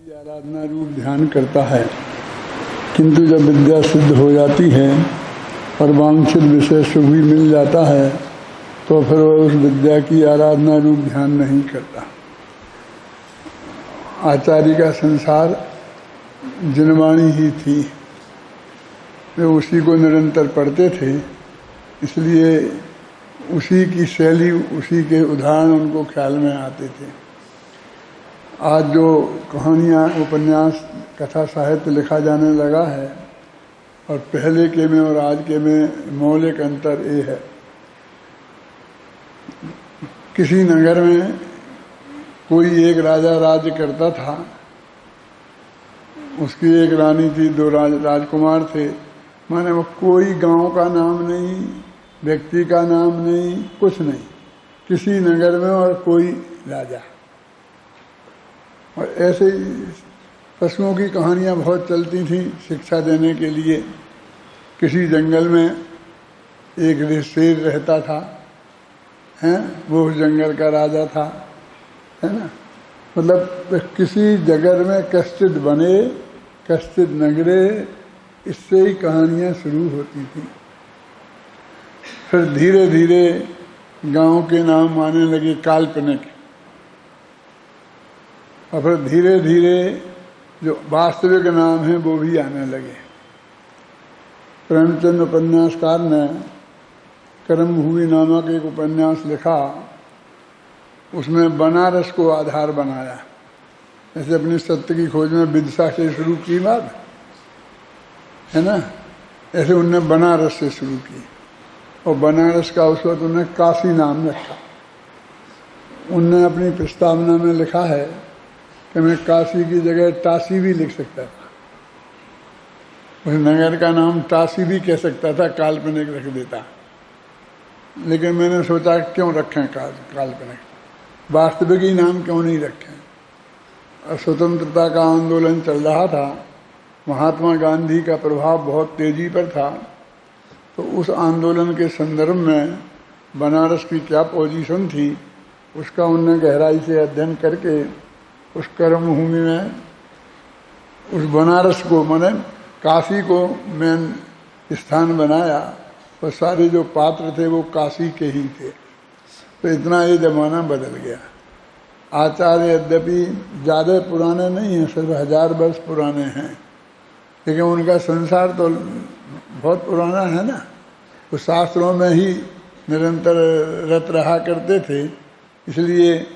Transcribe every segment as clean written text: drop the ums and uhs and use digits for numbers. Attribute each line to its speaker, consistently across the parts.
Speaker 1: आराधना रूप ध्यान करता है, किंतु जब विद्या सिद्ध हो जाती है और वांछित विषय सुख भी मिल जाता है तो फिर वह उस विद्या की आराधना रूप ध्यान नहीं करता। आचार्य का संसार जिनवाणी ही थी, वे उसी को निरंतर पढ़ते थे, इसलिए उसी की शैली, उसी के उदाहरण उनको ख्याल में आते थे। आज जो कहानियाँ, उपन्यास, कथा साहित्य लिखा जाने लगा है और पहले के में और आज के में मौलिक अंतर ये है। किसी नगर में कोई एक राजा राज्य करता था, उसकी एक रानी थी, दो राजकुमार थे। माने वो कोई गांव का नाम नहीं, व्यक्ति का नाम नहीं, कुछ नहीं, किसी नगर में और कोई राजा। और ऐसे पशुओं की कहानियाँ बहुत चलती थी शिक्षा देने के लिए। किसी जंगल में एक शेर रहता था, हैं, वो उस जंगल का राजा था, है ना। मतलब किसी जगह में कश्चित बने कश्चित नगरे, इससे ही कहानियाँ शुरू होती थी। फिर धीरे धीरे गांव के नाम आने लगे काल्पनिक, और फिर धीरे धीरे जो वास्तविक नाम है वो भी आने लगे। प्रेमचंद उपन्यासकार ने कर्मभूमि नामक एक उपन्यास लिखा, उसमें बनारस को आधार बनाया। जैसे अपनी सत्य की खोज में विदिशा से शुरू की बात है ना, ऐसे उनने बनारस से शुरू की और बनारस का उस वक्त उन्हें काशी नाम रखा। उनने अपनी प्रस्तावना में लिखा है कि मैं काशी की जगह टासी भी लिख सकता था, उस नगर का नाम टासी भी कह सकता था, काल्पनिक रख देता। लेकिन मैंने सोचा क्यों रखें काल्पनिक, वास्तविक ही नाम क्यों नहीं रखें। और स्वतंत्रता का आंदोलन चल रहा था, महात्मा गांधी का प्रभाव बहुत तेजी पर था, तो उस आंदोलन के संदर्भ में बनारस की क्या पोजीशन थी उसका उनने गहराई से अध्ययन करके उस कर्मभूमि में उस बनारस को, माने काशी को मेन स्थान बनाया और सारे जो पात्र थे वो काशी के ही थे। तो इतना ये जमाना बदल गया। आचार्य यद्यपि ज़्यादा पुराने नहीं हैं, सिर्फ 1000 वर्ष पुराने हैं, लेकिन उनका संसार तो बहुत पुराना है ना। वो शास्त्रों में ही निरंतर रत रहा करते थे। इसलिए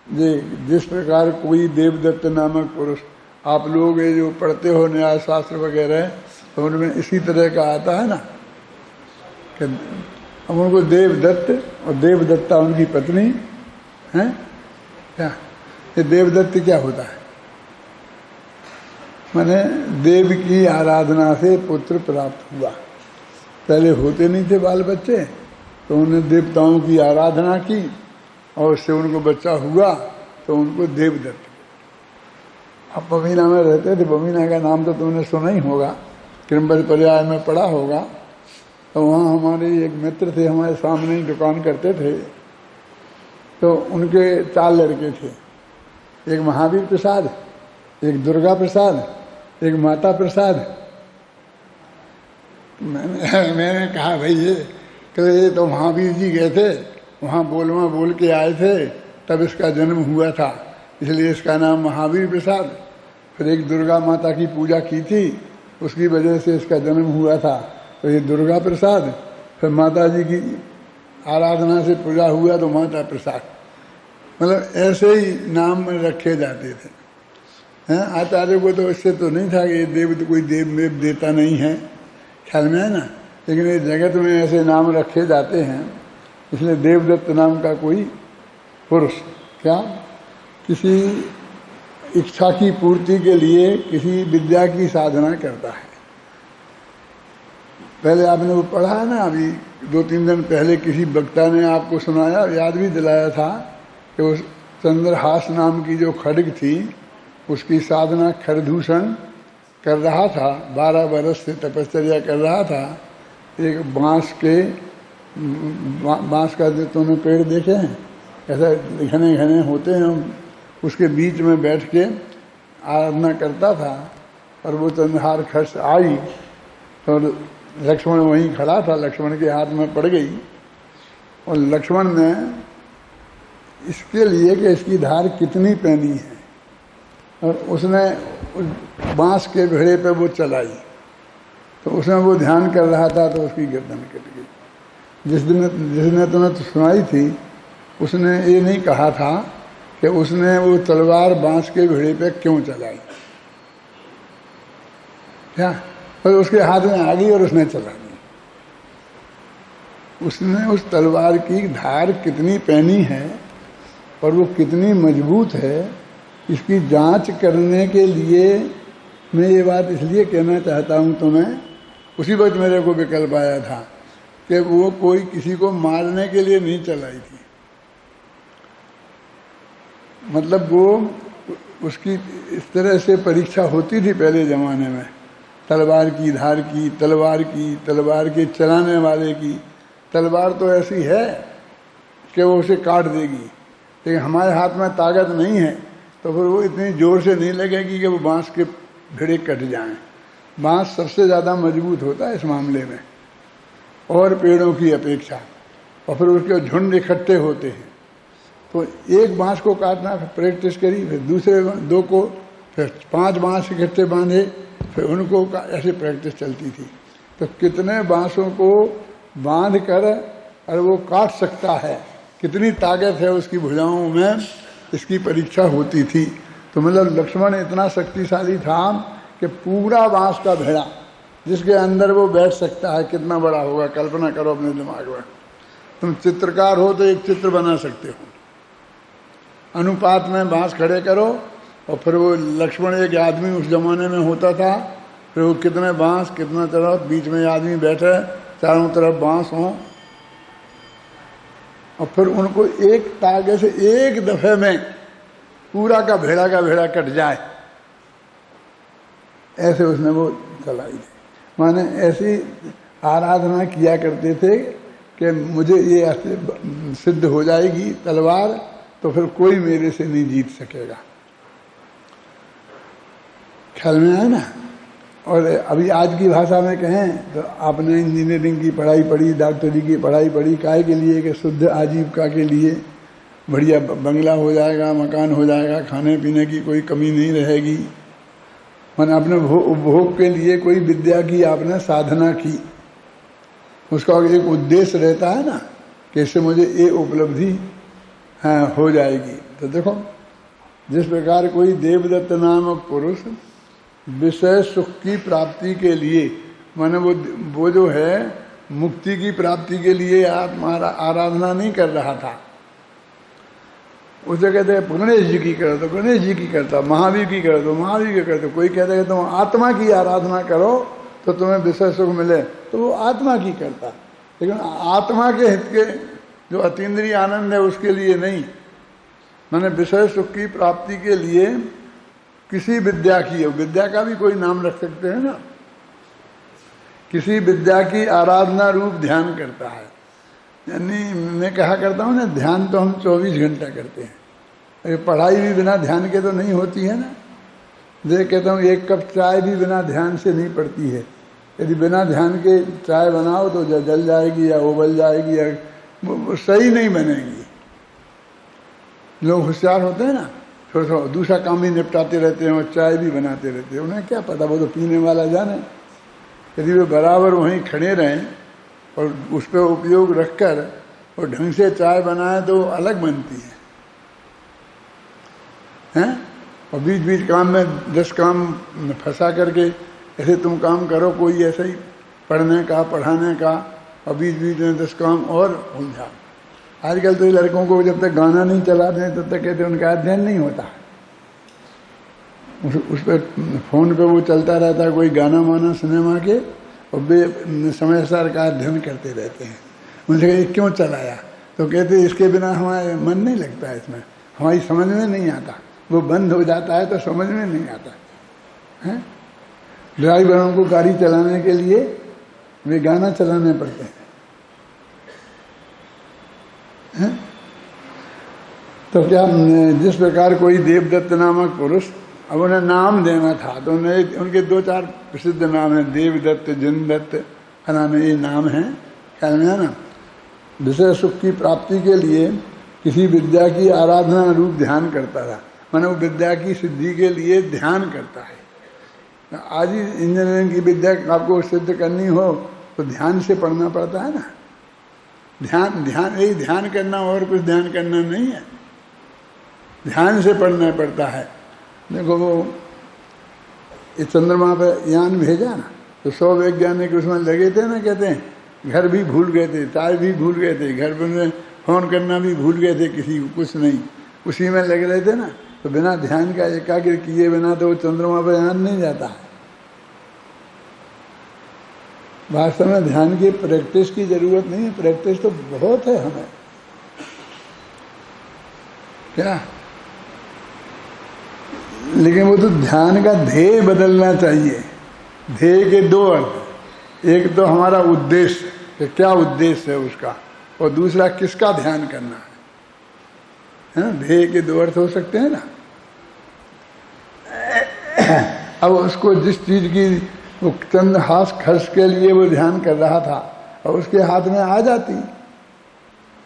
Speaker 1: जिस प्रकार कोई देवदत्त नामक पुरुष, आप लोग ये जो पढ़ते हो न्याय शास्त्र वगैरह, तो उनमें इसी तरह का आता है ना कि हम उनको देवदत्त और देवदत्ता उनकी पत्नी हैं। क्या ये देवदत्त क्या होता है? माने देव की आराधना से पुत्र प्राप्त हुआ। पहले होते नहीं थे बाल बच्चे, तो उन्होंने देवताओं की आराधना की और उससे उनको बच्चा हुआ तो उनको देवदत्त। अब बमीना में रहते थे, बमीना का नाम तो तुमने सुना ही होगा, कृम्बर पर्याय में पढ़ा होगा। तो वहाँ हमारे एक मित्र थे, हमारे सामने ही दुकान करते थे। तो उनके 4 लड़के थे, एक महावीर प्रसाद, एक दुर्गा प्रसाद, एक माता प्रसाद। मैंने कहा भाई ये तो महावीर जी गए थे, वहाँ बोल के आए थे, तब इसका जन्म हुआ था, इसलिए इसका नाम महावीर प्रसाद। फिर एक दुर्गा माता की पूजा की थी, उसकी वजह से इसका जन्म हुआ था, तो ये दुर्गा प्रसाद। फिर माता जी की आराधना से पूजा हुआ तो माता प्रसाद। मतलब ऐसे ही नाम रखे जाते थे। हैं, आचार्य को तो इससे तो नहीं था कि ये देव कोई देव देता नहीं है, ख्याल में है ना। लेकिन इस जगत में ऐसे नाम रखे जाते हैं, इसलिए देवदत्त नाम का कोई पुरुष क्या किसी इच्छा की पूर्ति के लिए किसी विद्या की साधना करता है। पहले आपने वो पढ़ा है ना, अभी 2-3 दिन पहले किसी वक्ता ने आपको सुनाया, याद भी दिलाया था कि उस चंद्रहास नाम की जो खड्ग थी, उसकी साधना खरदूषण कर रहा था, 12 वर्ष से तपश्चर्या कर रहा था। एक बांस का जो तुमने पेड़ देखे हैं, ऐसा घने घने होते हैं, उसके बीच में बैठ के आराधना करता था और वो चंद्रहार खस आई तो लक्ष्मण वहीं खड़ा था, लक्ष्मण के हाथ में पड़ गई और लक्ष्मण ने इसके लिए कि इसकी धार कितनी पैनी है और उसने बांस के भेड़े पे वो चलाई तो उसमें वो ध्यान कर रहा था तो उसकी गर्दन कट गई। जिसने तुम्हें तो सुनाई थी उसने ये नहीं कहा था कि उसने वो तलवार बांस के भेड़े पे क्यों चलाई, क्या और उसके हाथ में आ गई और उसने चला दी। उसने उस तलवार की धार कितनी पैनी है और वो कितनी मजबूत है इसकी जांच करने के लिए मैं ये बात इसलिए कहना चाहता हूँ तुम्हें। उसी वक्त मेरे को विकल्प आया था कि वो कोई किसी को मारने के लिए नहीं चलाई थी, मतलब वो उसकी इस तरह से परीक्षा होती थी पहले ज़माने में, तलवार की धार की, तलवार के चलाने वाले की। तलवार तो ऐसी है कि वो उसे काट देगी, लेकिन हमारे हाथ में ताकत नहीं है तो फिर वो इतनी ज़ोर से नहीं लगेगी कि वो बांस के भिड़े कट जाएं। बांस सबसे ज़्यादा मजबूत होता है इस मामले में और पेड़ों की अपेक्षा, और फिर उसके झुंड इकट्ठे होते हैं तो एक बांस को काटना फिर प्रैक्टिस करी, फिर दूसरे दो को, फिर 5 बांस इकट्ठे बांधे, फिर उनको ऐसे प्रैक्टिस चलती थी। तो कितने बांसों को बांध कर और वो काट सकता है, कितनी ताकत है उसकी भुजाओं में, इसकी परीक्षा होती थी। तो मतलब लक्ष्मण इतना शक्तिशाली था कि पूरा बांस का भेड़ा जिसके अंदर वो बैठ सकता है कितना बड़ा होगा, कल्पना करो अपने दिमाग में। तुम चित्रकार हो तो एक चित्र बना सकते हो, अनुपात में बांस खड़े करो और फिर वो लक्ष्मण एक आदमी उस जमाने में होता था, फिर वो कितने बांस कितना तरफ, बीच में आदमी बैठे, चारों तरफ बांस हों और फिर उनको एक तागे से एक दफे में पूरा का भेड़ा कट जाए, ऐसे उसने वो चलाई थी। माने ऐसी आराधना किया करते थे कि मुझे ये सिद्ध हो जाएगी तलवार तो फिर कोई मेरे से नहीं जीत सकेगा। ख्याल में आए ना। और अभी आज की भाषा में कहें तो आपने इंजीनियरिंग की पढ़ाई पढ़ी, डॉक्टरी की पढ़ाई पढ़ी, काहे के लिए कि शुद्ध आजीविका के लिए, बढ़िया बंगला हो जाएगा, मकान हो जाएगा, खाने पीने की कोई कमी नहीं रहेगी। मैंने अपने उपभोग के लिए कोई विद्या की आपने साधना की, उसका एक उद्देश्य रहता है ना कि इससे मुझे ये उपलब्धि हो जाएगी। तो देखो जिस प्रकार कोई देवदत्त नामक पुरुष विषय सुख की प्राप्ति के लिए, माने वो जो है मुक्ति की प्राप्ति के लिए आत्मा आराधना नहीं कर रहा था, उसे कहते हैं गणेश जी की करो तो गणेश जी की करता, महावीर की करो तो महावीर की करते। कोई कहता है तुम आत्मा की आराधना करो तो तुम्हें विषय सुख मिले, तो वो आत्मा की करता, लेकिन आत्मा के हित के जो अतीन्द्रिय आनंद है उसके लिए नहीं। मैंने विषय सुख की प्राप्ति के लिए किसी विद्या की, विद्या का भी कोई नाम रख सकते हैं ना, किसी विद्या की आराधना रूप ध्यान करता है। यानी मैं कहा करता हूँ ना, ध्यान तो हम 24 घंटा करते हैं, अरे पढ़ाई भी बिना ध्यान के तो नहीं होती है ना। जैसे कहता हूँ एक कप चाय भी बिना ध्यान से नहीं पड़ती है, यदि बिना ध्यान के चाय बनाओ तो जल जाएगी या उबल जाएगी या सही नहीं बनेगी। लोग होशियार होते हैं ना, थोड़ा थोड़ा दूसरा काम भी निपटाते रहते हैं और चाय भी बनाते रहते हैं, उन्हें क्या पता, वो तो पीने वाला जाने। यदि वे बराबर वहीं खड़े रहें और उस पर उपयोग रखकर और ढंग से चाय बनाए तो अलग बनती है। और बीच बीच काम में 10 काम फंसा करके ऐसे तुम काम करो, कोई ऐसे ही पढ़ने का पढ़ाने का, और बीच बीच में 10 काम और उलझा। आजकल तो लड़कों को जब तक गाना नहीं चलाते हैं तब तक कहते उनका अध्ययन नहीं होता। उस पर फोन पे वो चलता रहता है कोई गाना माना सिनेमा के, और समय सार का अध्ययन करते रहते हैं। उनसे कहे क्यों चलाया, तो कहते इसके बिना हमारा मन नहीं लगता है, इसमें हमारी समझ में नहीं आता। वो बंद हो जाता है तो समझ में नहीं आता है। ड्राइवरों को गाड़ी चलाने के लिए वे गाना चलाने पड़ते हैं। तो क्या जिस प्रकार कोई देवदत्त नामक पुरुष अब उन्हें नाम देना था तो उन्हें उनके 2-4 प्रसिद्ध नाम हैं, देवदत्त, जिनदत्त, नाम ये नाम हैं, ख्याल में है ना। विषय सुख की प्राप्ति के लिए किसी विद्या की आराधना रूप ध्यान करता था, माने वो विद्या की सिद्धि के लिए ध्यान करता है। आज ही इंजीनियरिंग की विद्या आपको सिद्ध करनी हो तो ध्यान से पढ़ना पड़ता है ना। ध्यान यही ध्यान करना, और कुछ ध्यान करना नहीं है, ध्यान से पढ़ना पड़ता है। देखो वो ये चंद्रमा पर यान भेजा ना, तो 100 वैज्ञानिक उसमें लगे थे ना, कहते हैं घर भी भूल गए थे, चाय भी भूल गए थे, घर पर फोन करना भी भूल गए थे, किसी को कुछ नहीं, उसी में लग रहे थे ना। तो बिना ध्यान का एकाग्र किए बिना तो वो चंद्रमा पर यान नहीं जाता है। वास्तव में ध्यान की प्रैक्टिस की जरूरत नहीं है, प्रैक्टिस तो बहुत है हमें, क्या, लेकिन वो तो ध्यान का ध्येय बदलना चाहिए। ध्येय के 2 अर्थ, एक तो हमारा उद्देश्य कि क्या उद्देश्य है उसका, और दूसरा किसका ध्यान करना है ना। ध्येय के 2 अर्थ हो सकते हैं ना। अब उसको जिस चीज की वो चंद हाथ खर्च के लिए वो ध्यान कर रहा था और उसके हाथ में आ जाती,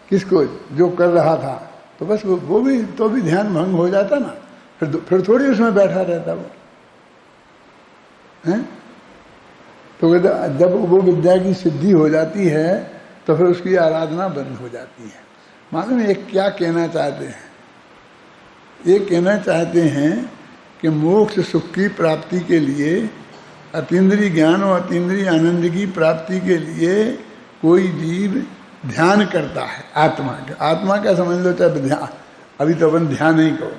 Speaker 1: किसको, जो कर रहा था, तो बस वो भी तो भी ध्यान भंग हो जाता ना, फिर थोड़ी उसमें बैठा रहता वो हैं। तो जब वो विद्या की सिद्धि हो जाती है तो फिर उसकी आराधना बंद हो जाती है। मालूम ये क्या कहना चाहते हैं? ये कहना चाहते हैं कि मोक्ष सुख की प्राप्ति के लिए, अतीन्द्रिय ज्ञान और अतीन्द्रिय आनंद की प्राप्ति के लिए कोई जीव ध्यान करता है। आत्मा का समझ लो, चाहे ध्यान, अभी तो अपन ध्यान नहीं करो,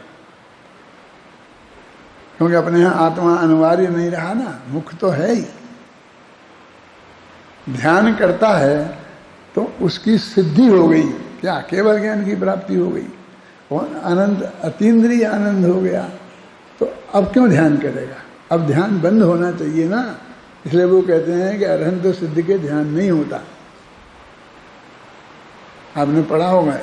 Speaker 1: क्योंकि अपने यहाँ आत्मा अनिवार्य नहीं रहा ना, मुख्य तो है ही। ध्यान करता है तो उसकी सिद्धि हो गई, क्या, केवल ज्ञान की प्राप्ति हो गई और आनंद, अतीन्द्रिय आनंद हो गया। तो अब क्यों ध्यान करेगा? अब ध्यान बंद होना चाहिए ना। इसलिए वो कहते हैं कि अरहंत सिद्ध के ध्यान नहीं होता। आपने पढ़ा होगा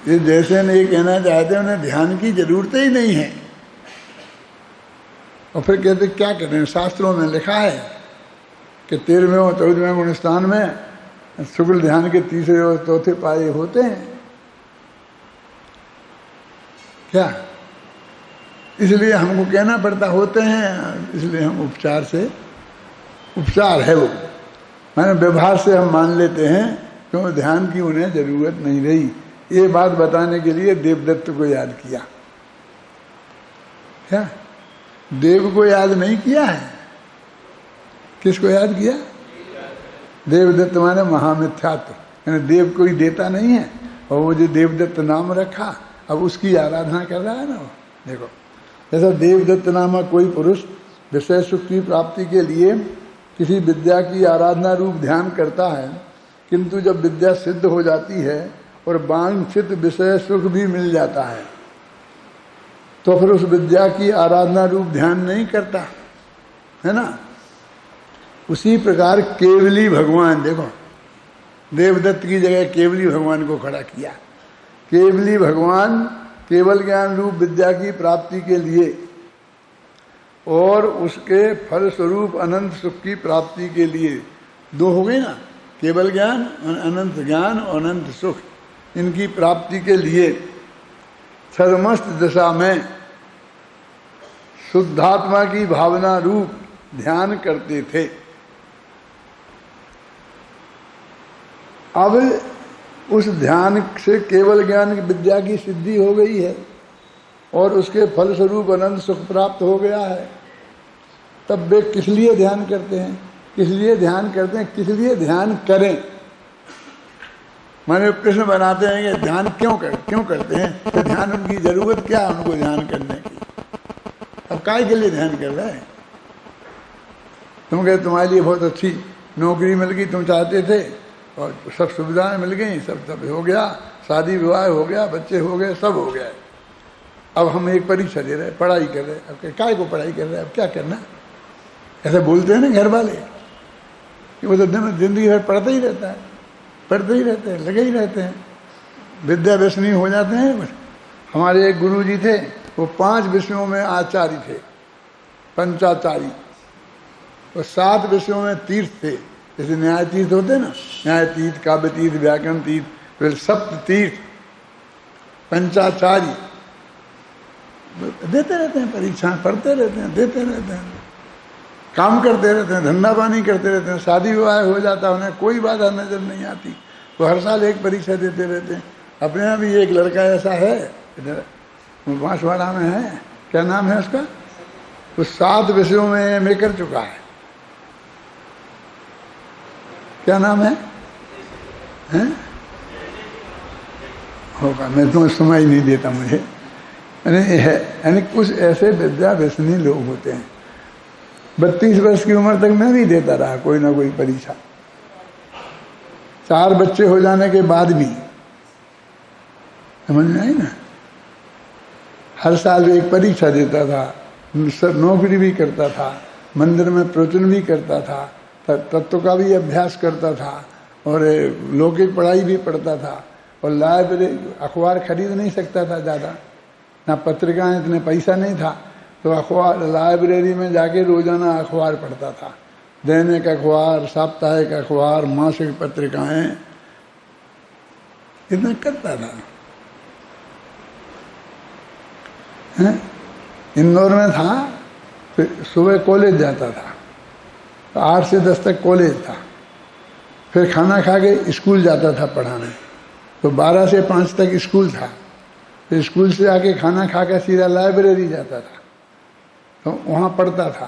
Speaker 1: ये, जैसे ने ये कहना चाहते हैं उन्हें ध्यान की जरूरत ही नहीं है, और फिर कहते क्या कहते हैं, शास्त्रों में लिखा है कि 13वें और 14वें गुणस्थान में शुक्ल ध्यान के 3रे और 4थे पाए होते हैं, क्या, इसलिए हमको कहना पड़ता होते हैं, इसलिए हम उपचार से, उपचार है वो, माने व्यवहार से हम मान लेते हैं, क्यों ध्यान की उन्हें जरूरत नहीं रही। ये बात बताने के लिए देवदत्त को याद किया, क्या, देव को याद नहीं किया है, किसको याद किया? देवदत्त माने महामिथ्यात्व, यानी देव कोई देता नहीं है, और वो जो देवदत्त नाम रखा अब उसकी आराधना कर रहा है ना वो। देखो जैसा देवदत्त नामक कोई पुरुष विषय सुख की प्राप्ति के लिए किसी विद्या की आराधना रूप ध्यान करता है, किंतु जब विद्या सिद्ध हो जाती है और वांछित विषय सुख भी मिल जाता है तो फिर उस विद्या की आराधना रूप ध्यान नहीं करता है ना। उसी प्रकार केवली भगवान, देखो देवदत्त की जगह केवली भगवान को खड़ा किया। केवली भगवान केवल ज्ञान रूप विद्या की प्राप्ति के लिए और उसके फल स्वरूप अनंत सुख की प्राप्ति के लिए, 2 हो गए ना, केवल ज्ञान, अनंत ज्ञान और अनंत सुख, इनकी प्राप्ति के लिए छद्मस्त दशा में शुद्धात्मा की भावना रूप ध्यान करते थे। अब उस ध्यान से केवल ज्ञान की विद्या की सिद्धि हो गई है और उसके फल स्वरूप अनंत सुख प्राप्त हो गया है, तब वे किस लिए ध्यान करते हैं? किस लिए ध्यान करते हैं? किस लिए ध्यान करें? माने प्रश्न बनाते हैं कि ध्यान क्यों करते हैं? तो ध्यान उनकी जरूरत क्या है उनको ध्यान करने की? अब काय के लिए ध्यान कर रहे हैं? तुम कहते तुम्हारे लिए बहुत अच्छी नौकरी मिल गई, तुम चाहते थे, और सब सुविधाएं मिल गई, सब हो गया, शादी विवाह हो गया, बच्चे हो गए, सब हो गया। अब हम एक परीक्षा दे रहे, पढ़ाई कर रहे, अब काय को पढ़ाई कर रहे, अब क्या करना? ऐसे बोलते हैं ना घर वाले कि वो तो जिंदगी भर पढ़ते ही रहता है, पढ़ते ही रहते हैं, लगे ही रहते हैं, विद्या व्यसनी हो जाते हैं। हमारे एक गुरु जी थे, वो 5 विषयों में आचार्य थे, पंचाचारी, और 7 विषयों में तीर्थ थे। जैसे न्याय तीर्थ होते ना, न्याय तीर्थ, काव्य तीर्थ, व्याकरण तीर्थ, फिर सप्त तीर्थ, पंचाचारी। देते रहते हैं परीक्षा, पढ़ते रहते हैं, देते रहते हैं, काम करते रहते हैं, धंधा पानी करते रहते हैं, शादी विवाह हो जाता है, उन्हें कोई बाधा नजर नहीं आती। वो हर साल एक परीक्षा देते रहते हैं। अपने यहाँ भी एक लड़का ऐसा है, इधर बांसवाड़ा में है, क्या नाम है उसका, वो 7 विषयों में एमए कर चुका है। क्या नाम है? होगा, मैं तो समय नहीं देता मुझे। यानी कुछ ऐसे विद्या व्यसनी लोग होते हैं। 32 वर्ष की उम्र तक मैं भी देता रहा कोई ना कोई परीक्षा, 4 बच्चे हो जाने के बाद भी। समझ में आई ना? हर साल एक परीक्षा देता था, नौकरी भी करता था, मंदिर में प्रवचन भी करता था, तत्व का भी अभ्यास करता था, और लौकिक पढ़ाई भी पढ़ता था, और लाइब्रेरी अखबार खरीद नहीं सकता था ज़्यादा, ना पत्रिकाएं, इतने पैसा नहीं था, तो अखबार लाइब्रेरी में जाके रोजाना अखबार पढ़ता था, दैनिक अखबार, साप्ताहिक अखबार, मासिक पत्रिकाएं, इतना करता था। इंदौर में था, फिर सुबह कॉलेज जाता था, तो 8 से 10 तक कॉलेज था, फिर खाना खा के स्कूल जाता था पढ़ाने, तो 12 से 5 तक स्कूल था, फिर स्कूल से आके खाना खा कर सीधा लाइब्रेरी जाता था, तो वहाँ पढ़ता था,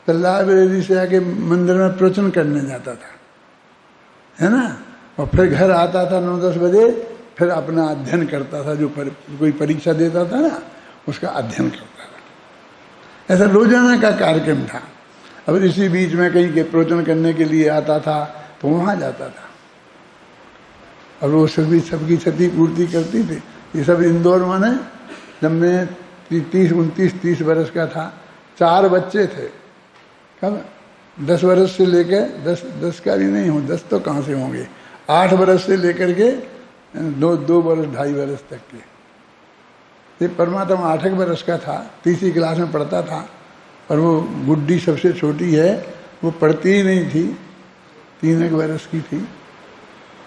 Speaker 1: तो लाइब्रेरी से आके मंदिर में प्रवचन करने जाता था, है ना, और फिर घर आता था 9-10 बजे, फिर अपना अध्ययन करता था, जो कोई परीक्षा देता था ना उसका अध्ययन करता था। ऐसा रोजाना का कार्यक्रम था। अब इसी बीच में कहीं के प्रवचन करने के लिए आता था तो वहाँ जाता था, और वो सबकी क्षतिपूर्ति करती थी। ये सब इंदौर में, जब मैं 30 वर्ष का था, 4 बच्चे थे। कब? 10 वर्ष से लेकर 10 का भी नहीं हो, 10 तो कहाँ से होंगे, 8 वर्ष से लेकर के 2 वर्ष 2.5 वर्ष तक के। ये परमात्मा 8 वर्ष का था, 3री क्लास में पढ़ता था, और वो गुड्डी सबसे छोटी है, वो पढ़ती ही नहीं थी, 3 वर्ष की थी।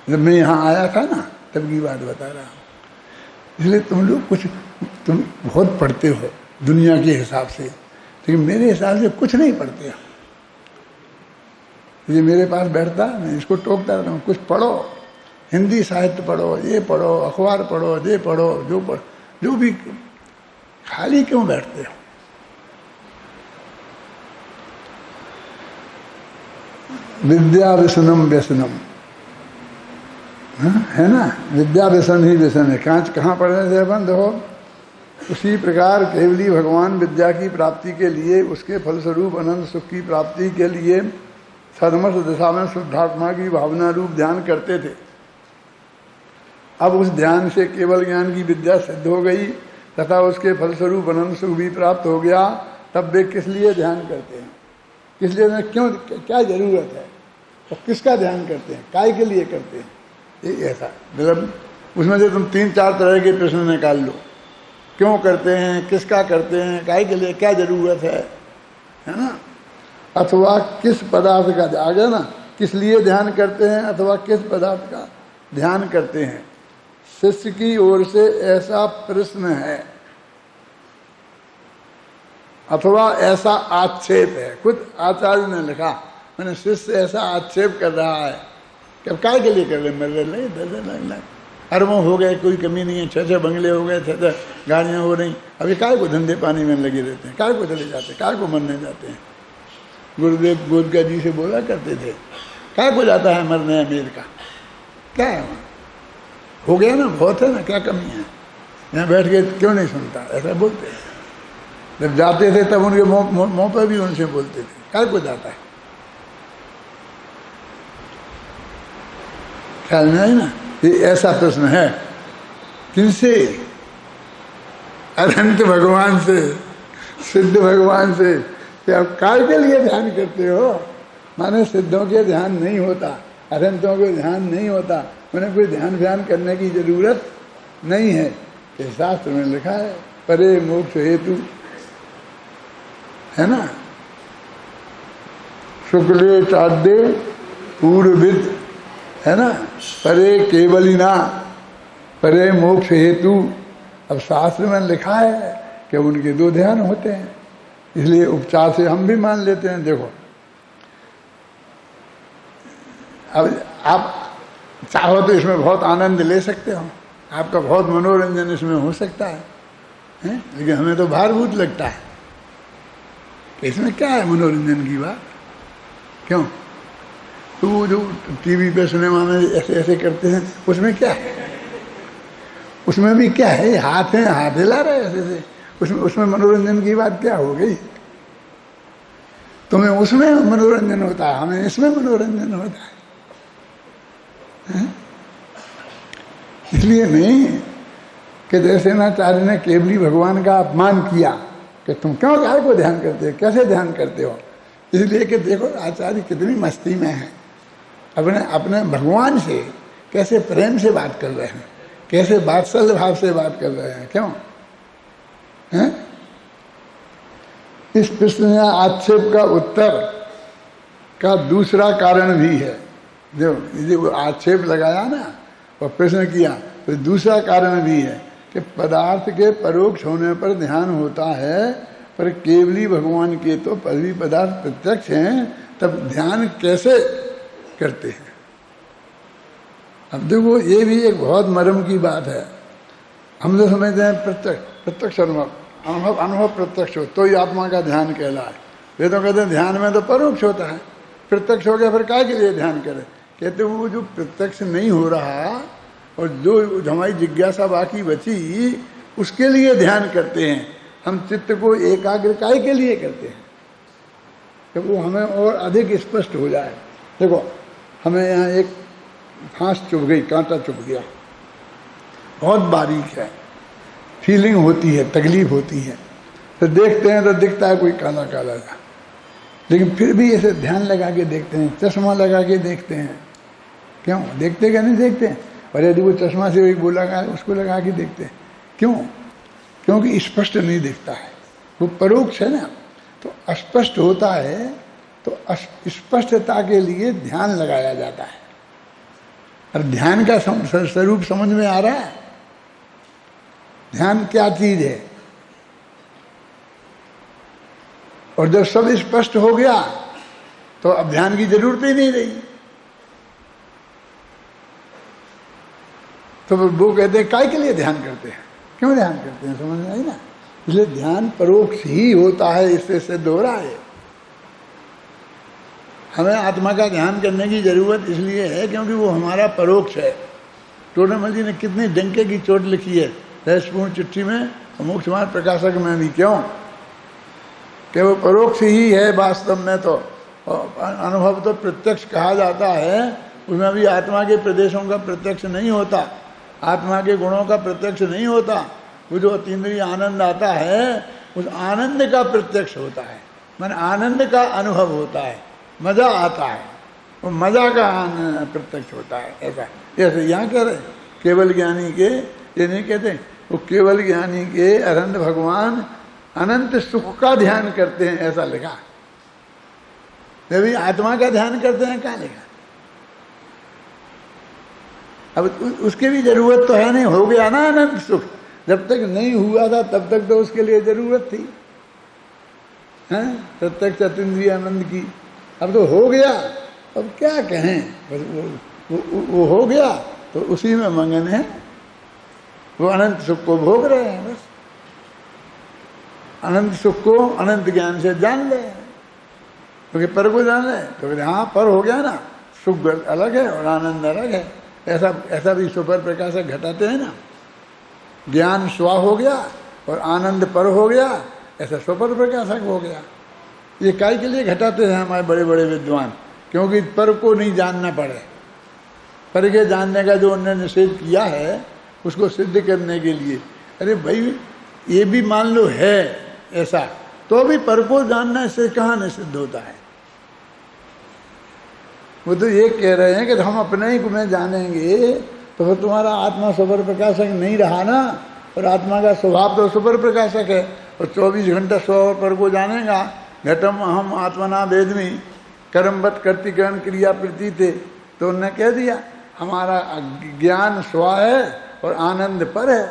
Speaker 1: जब मैं यहाँ आया था ना, तब की बात बता रहा हूँ। इसलिए तुम लोग तुम बहुत पढ़ते हो दुनिया के हिसाब से, लेकिन मेरे हिसाब से कुछ नहीं पढ़ते हो। ये मेरे पास बैठता, मैं इसको टोकता रहता हूँ, कुछ पढ़ो, हिंदी साहित्य पढ़ो, ये पढ़ो, अखबार पढ़ो, ये पढ़ो, जो भी, खाली क्यों बैठते हो? विद्या व्यसनम व्यसनम, है ना, विद्या व्यसन ही व्यसन है। कहाँ पढ़ने से बंद हो? उसी प्रकार केवली भगवान विद्या की प्राप्ति के लिए, उसके फलस्वरूप अनंत सुख की प्राप्ति के लिए सदमर्श दशा में शुद्धात्मा की भावना रूप ध्यान करते थे। अब उस ध्यान से केवल ज्ञान की विद्या सिद्ध हो गई तथा उसके फलस्वरूप अनंत सुख भी प्राप्त हो गया, तब वे किस लिए ध्यान करते हैं? किस लिए, क्यों, क्या जरूरत है, और किसका ध्यान करते हैं, काय के लिए करते हैं? ये ऐसा, मतलब उसमें से तुम 3-4 तरह के प्रश्न निकाल लो। क्यों करते हैं, किसका करते हैं, काय के लिए, क्या जरूरत है ना, अथवा किस पदार्थ का, आ गया ना, किस लिए ध्यान करते हैं अथवा किस पदार्थ का ध्यान करते हैं। शिष्य की ओर से ऐसा प्रश्न है अथवा ऐसा आक्षेप है। खुद आचार्य ने लिखा, मैंने शिष्य ऐसा आक्षेप कर रहा है कि अब काय के लिए कर रहे, मेरे लिए 10 लाख अरबों हो गए, कोई कमी नहीं है, 6 बंगले हो गए, 6 गाड़ियाँ हो रही, अभी काय को धंधे पानी में लगे रहते हैं, काय को चले जाते हैं, काय को मरने जाते हैं। गुरुदेव गोदका जी से बोला करते थे, काय को जाता है मरने अमेरिका, क्या है वहाँ, हो गया ना, बहुत है ना, क्या कमी है, यहाँ बैठ के क्यों नहीं सुनता, ऐसा बोलते हैं। जब जाते थे तब उनके मुँह पर भी उनसे बोलते थे, काय को जाता है, ख्याल में है ना। ये ऐसा प्रश्न है किनसे? अनंत भगवान से, सिद्ध भगवान से, कि आप काय के लिए ध्यान करते हो? माने सिद्धों के ध्यान नहीं होता, अनंतों के ध्यान नहीं होता, उन्हें कोई ध्यान करने की जरूरत नहीं है। ये शास्त्र में लिखा है। परे मोक्ष हेतु, है ना। शुक्ले चाद्य पूर्वविद, है ना, परे केवलिना, परे मोक्ष हेतु। अब शास्त्र में लिखा है कि उनके दो ध्यान होते हैं, इसलिए उपचार से हम भी मान लेते हैं। देखो अब आप चाहो तो इसमें बहुत आनंद ले सकते हो, आपका बहुत मनोरंजन इसमें हो सकता है, लेकिन हमें तो भारभूत लगता है कि इसमें क्या है मनोरंजन की बात। क्यों? तो वो जो टीवी पे सिनेमा में ऐसे ऐसे करते हैं, उसमें क्या है? उसमें भी क्या है? हाथ है, हाथ हिला रहे ऐसे ऐसे, उसमें मनोरंजन की बात क्या हो गई? तुम्हें उसमें मनोरंजन होता है, हमें इसमें मनोरंजन होता है। इसलिए नहीं कि जयसेनाचार्य ने केवली भगवान का अपमान किया कि तुम क्यों काय को ध्यान करते हो, कैसे ध्यान करते हो। इसलिए कि देखो आचार्य कितनी मस्ती में है, अपने अपने भगवान से कैसे प्रेम से बात कर रहे हैं, कैसे वात्सल्य भाव से बात कर रहे हैं। क्यों हैं? इस प्रश्न या आक्षेप का उत्तर का दूसरा कारण भी है। जो आक्षेप लगाया ना और प्रश्न किया, तो दूसरा कारण भी है कि पदार्थ के परोक्ष होने पर ध्यान होता है, पर केवली भगवान के तो पदवी पदार्थ प्रत्यक्ष हैं, तब ध्यान कैसे करते हैं। अब देखो ये भी एक बहुत मर्म की बात है। हम तो समझते हैं प्रत्यक्ष अनुभव प्रत्यक्ष हो तो ही आत्मा का ध्यान कहलाए। वे तो कहते हैं ध्यान में तो परोक्ष होता है, प्रत्यक्ष हो गया फिर काय के लिए ध्यान करें। कहते वो जो प्रत्यक्ष नहीं हो रहा और जो हमारी जिज्ञासा बाकी बची, उसके लिए ध्यान करते हैं। हम चित्त को एकाग्र काय के लिए करते हैं कि वो हमें और अधिक स्पष्ट हो जाए। देखो हमें यहाँ एक फांस चुभ गई, कांटा चुभ गया, बहुत बारीक है, फीलिंग होती है, तकलीफ होती है, तो देखते हैं तो दिखता है कोई काला काला सा, लेकिन फिर भी ऐसे ध्यान लगा के देखते हैं, चश्मा लगा के देखते हैं। क्यों देखते क्या नहीं देखते हैं? और यदि वो चश्मा से वही बोला गया उसको लगा के देखते हैं। क्यों? क्योंकि स्पष्ट नहीं दिखता है, वो परोक्ष है ना, तो अस्पष्ट होता है, तो स्पष्टता के लिए ध्यान लगाया जाता है। और ध्यान का स्वरूप समझ में आ रहा है? ध्यान क्या चीज है? और जब सब स्पष्ट हो गया तो अब ध्यान की जरूरत ही नहीं रही। तो वो कहते हैं काय के लिए ध्यान करते हैं, क्यों ध्यान करते हैं, समझ में आई ना। इसलिए ध्यान परोक्ष ही होता है, इससे सिद्ध हो रहा है। हमें आत्मा का ध्यान करने की जरूरत इसलिए है क्योंकि वो हमारा परोक्ष है। टोडरमल जी ने कितनी डंके की चोट लिखी है रहस्यपूर्ण चिट्ठी में, मोक्ष मार्ग प्रकाशक में भी। क्यों? कि वो परोक्ष ही है वास्तव में। तो अनुभव तो प्रत्यक्ष कहा जाता है, उसमें भी आत्मा के प्रदेशों का प्रत्यक्ष नहीं होता, आत्मा के गुणों का प्रत्यक्ष नहीं होता। वो जो अतीन्द्रिय आनंद आता है, उस आनंद का प्रत्यक्ष होता है, माने आनंद का अनुभव होता है, मजा आता है, वो मजा का प्रत्यक्ष होता है। ऐसा जैसे यहाँ कह रहे केवल ज्ञानी के, ये नहीं कहते वो केवल ज्ञानी के अरंत भगवान अनंत सुख का ध्यान करते हैं, ऐसा लिखा। जब आत्मा का ध्यान करते हैं क्या लिखा? अब उसकी भी जरूरत तो है नहीं, हो गया ना अनंत सुख। जब तक नहीं हुआ था तब तक तो उसके लिए जरूरत थी, हैं, प्रत्यक्ष अतीन्द्रिय आनंद की। अब तो हो गया, अब क्या कहें, बस वो हो गया तो उसी में मंगन है, वो अनंत सुख को भोग रहे हैं। बस अनंत सुख को अनंत ज्ञान से जान ले, क्योंकि पर को जान ले तो हाँ पर हो गया ना, सुख अलग है और आनंद अलग है। ऐसा भी सुपर प्रकाशक घटाते हैं ना, ज्ञान स्व हो गया और आनंद पर हो गया, ऐसा सुपर प्रकाशक हो गया। ये काय के लिए घटाते हैं हमारे बड़े बड़े विद्वान? क्योंकि पर को नहीं जानना पड़े। पर के जानने का जो उन्होंने निषेध किया है उसको सिद्ध करने के लिए। अरे भाई ये भी मान लो है ऐसा, तो भी पर को जानना इससे कहाँ निषिद्ध होता है? वो तो ये कह रहे हैं कि हम अपने ही में जानेंगे तो फिर तुम्हारा आत्मा सुपर प्रकाशक नहीं रहा ना, और आत्मा का स्वभाव तो सुपर प्रकाशक है, और 24 घंटा स्व पर को जानेगा। घटम अहम आत्मना वेदमी कर्मवत कर्तिकरण क्रिया प्रतीते, तो उन्होंने कह दिया हमारा ज्ञान स्व है और आनंद पर है,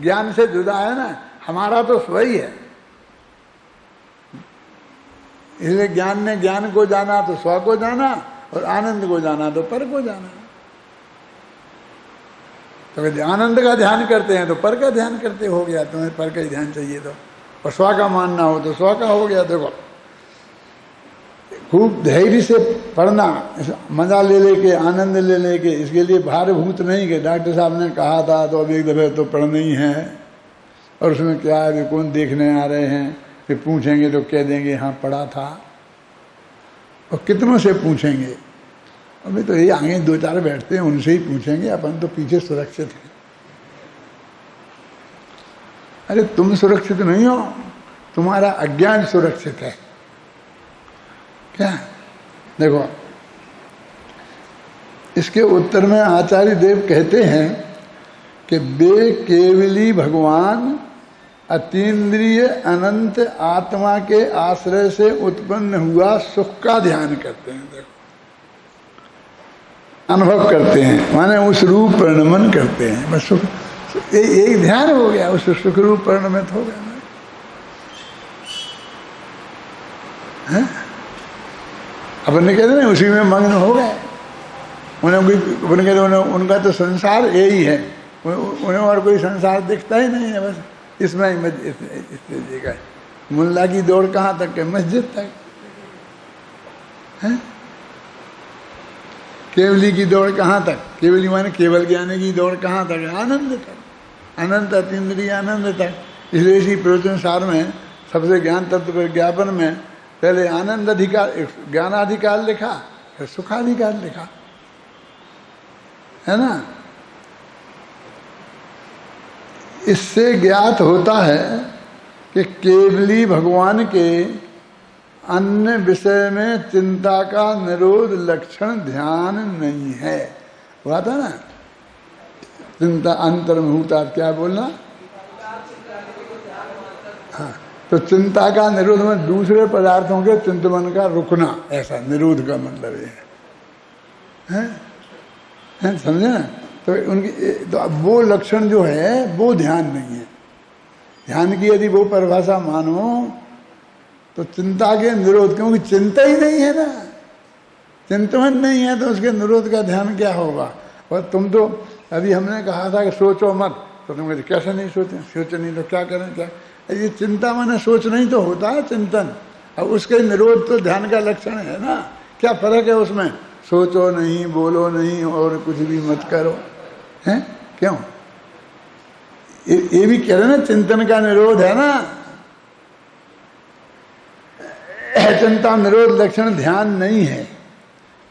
Speaker 1: ज्ञान से जुदा है ना, हमारा तो स्व ही है। इसलिए ज्ञान ने ज्ञान को जाना तो स्व को जाना, और आनंद को जाना तो पर को जाना। तो यदि आनंद का ध्यान करते हैं तो पर का ध्यान करते हो गया, तुम्हें पर का ही ध्यान चाहिए तो, और स्व का मानना हो तो स्व का हो गया। देखो खूब धैर्य से पढ़ना, मजा ले लेके आनंद ले लेके, इसके लिए भारभूत नहीं कि डॉक्टर साहब ने कहा था तो अब एक दफे तो पढ़ना ही है, और उसमें क्या है, कौन देखने आ रहे हैं, फिर पूछेंगे तो कह देंगे हाँ पढ़ा था, और कितनों से पूछेंगे। अभी तो ये आगे 2-4 बैठते हैं उनसे ही पूछेंगे, अपन तो पीछे सुरक्षित हैं। अरे तुम सुरक्षित नहीं हो, तुम्हारा अज्ञान सुरक्षित है। क्या देखो, इसके उत्तर में आचार्य देव कहते हैं कि वे केवली भगवान अतीन्द्रिय अनंत आत्मा के आश्रय से उत्पन्न हुआ सुख का ध्यान करते हैं। देखो अनुभव करते हैं, माने उस रूप परिणमन करते हैं, बस सुख एक ध्यान हो गया, उस सुख रूप परिणमित हो गया ना। अपन ने कहते ना उसी में मग्न हो गए। उनका तो संसार यही है, उन्हें और कोई संसार दिखता ही नहीं है, बस इसमें इस जगह मुल्ला की दौड़ कहाँ तक है, मस्जिद तक है। केवली की दौड़ कहाँ तक, केवली माने केवल ज्ञानी की दौड़ कहाँ तक है, आनंद तक, अनंत अतीन्द्रिय आनंद तक। इसलिए इसी प्रवचन सार में सबसे ज्ञान तत्व विज्ञापन में पहले आनंद अधिकार ज्ञानाधिकार लिखा, फिर सुखाधिकार लिखा, है ना। इससे ज्ञात होता है कि केवली भगवान के अन्य विषय में चिंता का निरोध लक्षण ध्यान नहीं है। हुआ था ना, चिंता अंतर्मुहूर्ता, क्या बोलना, हाँ, तो चिंता का निरोध में दूसरे पदार्थों के चिंतन का रुकना, ऐसा निरोध का मतलब ये है, समझे ना। तो उनकी तो वो लक्षण जो है वो ध्यान नहीं है। ध्यान की यदि वो परिभाषा मानो तो चिंता के निरोध, क्योंकि चिंता ही नहीं है ना, चिंतन नहीं है तो उसके निरोध का ध्यान क्या होगा। और तुम तो अभी हमने कहा था कि सोचो मत, तो तुम कहते कैसे नहीं सोचे, सोचे नहीं तो क्या करें, क्या ये चिंता माने सोच नहीं तो होता है चिंतन, अब उसके निरोध तो ध्यान का लक्षण है ना। क्या फर्क है उसमें, सोचो नहीं, बोलो नहीं और कुछ भी मत करो, हैं क्यों, ये भी कह रहे ना चिंतन का निरोध है ना। चिंता निरोध लक्षण ध्यान नहीं है,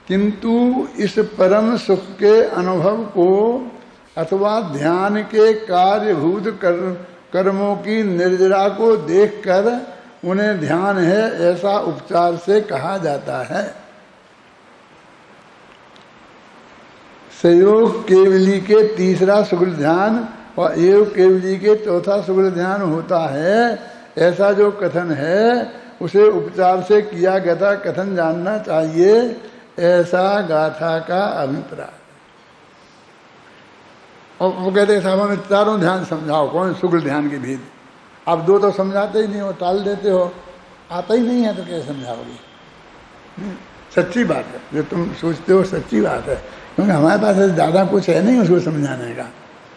Speaker 1: किंतु इस परम सुख के अनुभव को अथवा ध्यान के कार्यभूत कर्मों की निर्जरा को देखकर उन्हें ध्यान है ऐसा उपचार से कहा जाता है। संयोग केवली के तीसरा शुक्ल ध्यान और योग केवली के चौथा शुक्ल ध्यान होता है, ऐसा जो कथन है उसे उपचार से किया गया कथन जानना चाहिए, ऐसा गाथा का अभिप्राय। और वो कहते हैं साहब हमें चारों ध्यान समझाओ, कौन शुक्ल ध्यान के भेद। आप दो तो समझाते ही नहीं हो, टाल देते हो, आता ही नहीं है तो कैसे समझाओगे। सच्ची बात है, जो तुम सोचते हो सच्ची बात है, क्योंकि हमारे पास ज़्यादा कुछ है नहीं उसको समझाने का।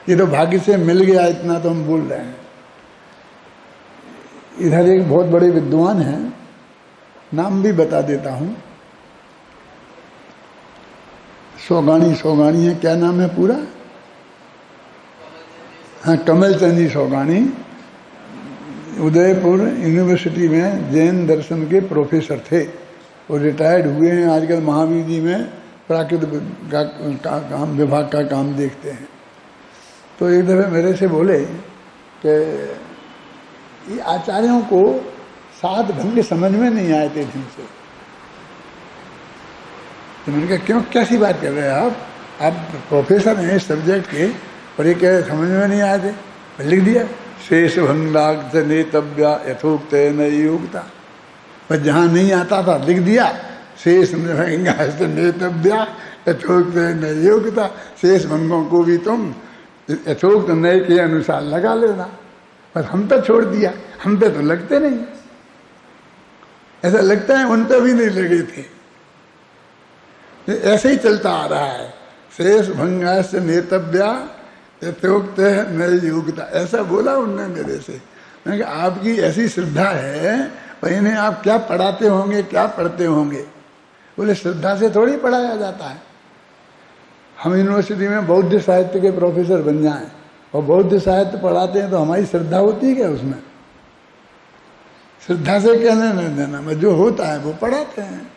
Speaker 1: ये तो भाग्य से मिल गया इतना तो हम बोल रहे हैं। इधर एक बहुत बड़े विद्वान हैं, नाम भी बता देता हूँ, सौगानी है, क्या नाम है पूरा, हाँ कमल चंद जी सौगानी, उदयपुर यूनिवर्सिटी में जैन दर्शन के प्रोफेसर थे। वो रिटायर्ड हुए हैं, आजकल महावीर जी में प्राकृतिक काम विभाग का काम देखते हैं। तो एक दफ़े मेरे से बोले कि ये आचार्यों को 7 ढंग समझ में नहीं आए थे ढंग से। तो मैंने कहा क्यों, कैसी बात कर रहे हैं आप प्रोफेसर हैं इस सब्जेक्ट के और ये क्या समझ में नहीं आए थे। लिख दिया शेष भंगाग से नेतव्या यथोक्त न योगता। पर जहाँ नहीं आता था लिख दिया शेष भंगाग से नेतव्या यथोक्त न योगता। शेष भंगों को भी तुम यथोक्त नए के अनुसार लगा लेना। पर हम तो छोड़ दिया, हम पे तो लगते नहीं। ऐसा लगता है उन पे भी नहीं लगे थे। ऐसे ही चलता आ रहा है। शेष भंगा से नेतव्या यथोक्त नई योग्यता, ऐसा बोला उनने मेरे से। मैंने कहा आपकी ऐसी श्रद्धा है, और इन्हें आप क्या पढ़ाते होंगे, क्या पढ़ते होंगे? बोले श्रद्धा से थोड़ी पढ़ाया जाता है। हम यूनिवर्सिटी में बौद्ध साहित्य के प्रोफेसर बन जाएं और बौद्ध साहित्य पढ़ाते हैं तो हमारी श्रद्धा होती है क्या उसमें? श्रद्धा से कहने नहीं देना, मैं जो होता है वो पढ़ाते हैं।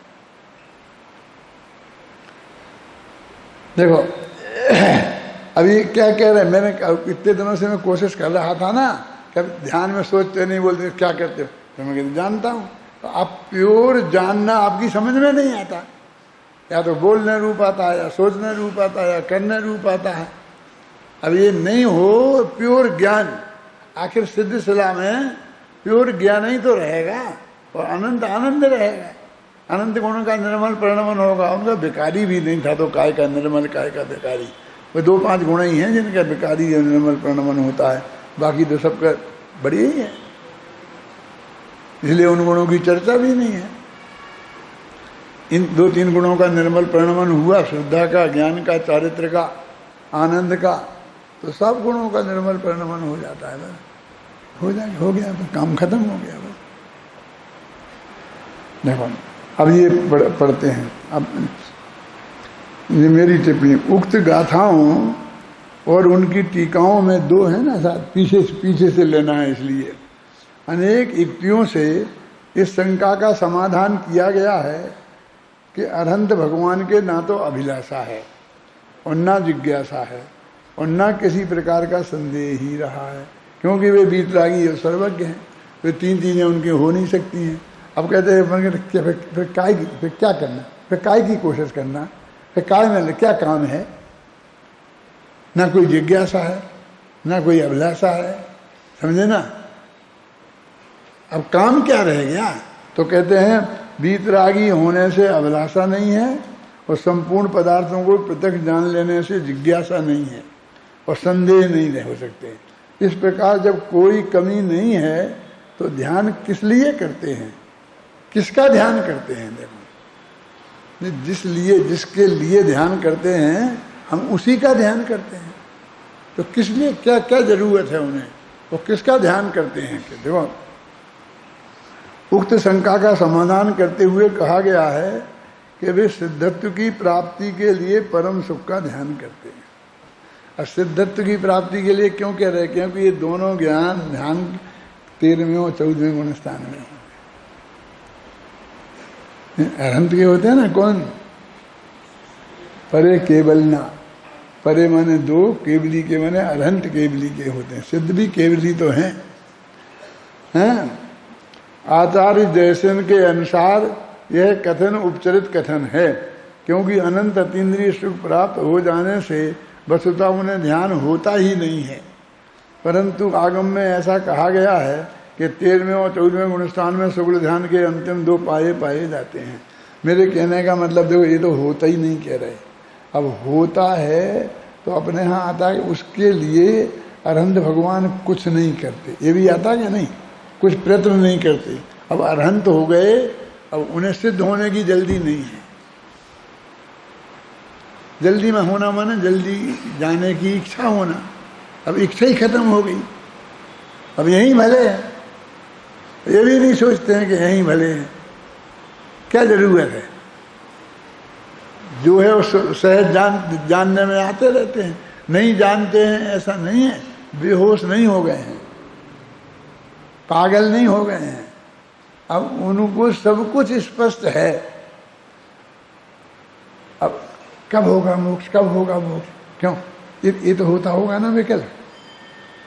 Speaker 1: देखो अभी क्या कह रहे हैं, मैंने इतने दिनों से मैं कोशिश कर रहा था ना, कभी ध्यान में सोचते नहीं, बोलते क्या करते हो, तो मैं कहते जानता हूँ। तो आप प्योर जानना आपकी समझ में नहीं आता। या तो बोलने रूप आता है, या सोचने रूप आता है, या करने रूप आता है। अब ये नहीं हो प्योर ज्ञान, आखिर सिद्ध शिला में प्योर ज्ञान ही तो रहेगा और अनंत आनंद रहेगा। अनंत गुणों का निर्मल परिणमन होगा। उनका बेकारी भी नहीं था, तो काय का निर्मल काय का बेकारी। वो 2-5 गुण ही हैं जिनका बेकारी और निर्मल परिणमन होता है, बाकी तो सबका बढ़िया ही है। इसलिए उन गुणों की चर्चा भी नहीं है। इन 2-3 गुणों का निर्मल परिणमन हुआ, श्रद्धा का, ज्ञान का, चारित्र का, आनंद का, तो सब गुणों का निर्मल परिणमन हो जाता है। बस हो गया तो काम खत्म हो गया। बस देखो अब ये पढ़ते हैं। अब ये मेरी टिप्पणी, उक्त गाथाओं और उनकी टीकाओं में 2 है ना, साथ पीछे से लेना है। इसलिए अनेक युक्तियों से इस शंका का समाधान किया गया है कि अरहंत भगवान के ना तो अभिलाषा है और ना जिज्ञासा है और ना किसी प्रकार का संदेह ही रहा है, क्योंकि वे वीतरागी और सर्वज्ञ हैं। वे 3 चीजें उनकी हो नहीं सकती हैं। अब कहते हैं फिर क्या करना, फिर काय की कोशिश करना, फिर काय में क्या काम है? ना कोई जिज्ञासा है, ना कोई अभिलाषा है, समझे ना। अब काम क्या रह गया? तो कहते हैं वीतरागी होने से अभिलाषा नहीं है और संपूर्ण पदार्थों को पृथक जान लेने से जिज्ञासा नहीं है और संदेह नहीं हो सकते। इस प्रकार जब कोई कमी नहीं है तो ध्यान किस लिए करते हैं? किसका ध्यान करते हैं? देखो, जिसके लिए ध्यान करते हैं हम उसी का ध्यान करते हैं। तो किस लिए, क्या क्या जरूरत है उन्हें, वो किसका ध्यान करते हैं? देखो उक्त शंका का समाधान करते हुए कहा गया है कि वे सिद्धत्व की प्राप्ति के लिए परम सुख का ध्यान करते हैं। और सिद्धत्व की प्राप्ति के लिए क्यों कह रहे हैं? क्योंकि ये दोनों ज्ञान ध्यान 13वें और 14वें गुण स्थान में अरहंत के होते हैं ना। कौन? परे केवल ना, परे माने 2, केवली के माने अरहंत केवली के होते हैं। सिद्ध भी केवली तो हैं। आचार्य जयसेन के अनुसार यह कथन उपचरित कथन है, क्योंकि अनंत अतीन्द्रिय सुख प्राप्त हो जाने से वस्तुतः उन्हें ध्यान होता ही नहीं है। परंतु आगम में ऐसा कहा गया है कि 13वें और 14वें गुणस्थान में शुक्ल ध्यान के अंतिम 2 पाए जाते हैं। मेरे कहने का मतलब देखो, ये तो होता ही नहीं कह रहे। अब होता है तो अपने यहाँ आता है, उसके लिए अरहंत भगवान कुछ नहीं करते। ये भी आता क्या? नहीं, कुछ प्रयत्न नहीं करते। अब अरहंत हो गए, अब उन्हें सिद्ध होने की जल्दी नहीं है। जल्दी में होना माने जल्दी जाने की इच्छा होना। अब इच्छा ही खत्म हो गई, अब यही भले है। ये भी नहीं सोचते हैं कि यही भले हैं। क्या जरूरत है? जो है वो सहज जानने में आते रहते हैं। नहीं जानते हैं ऐसा नहीं है, बेहोश नहीं हो गए हैं, पागल नहीं हो गए हैं। अब उनको सब कुछ स्पष्ट है। अब कब होगा मोक्ष, कब होगा मोक्ष? क्यों? ये तो होता होगा ना विकल,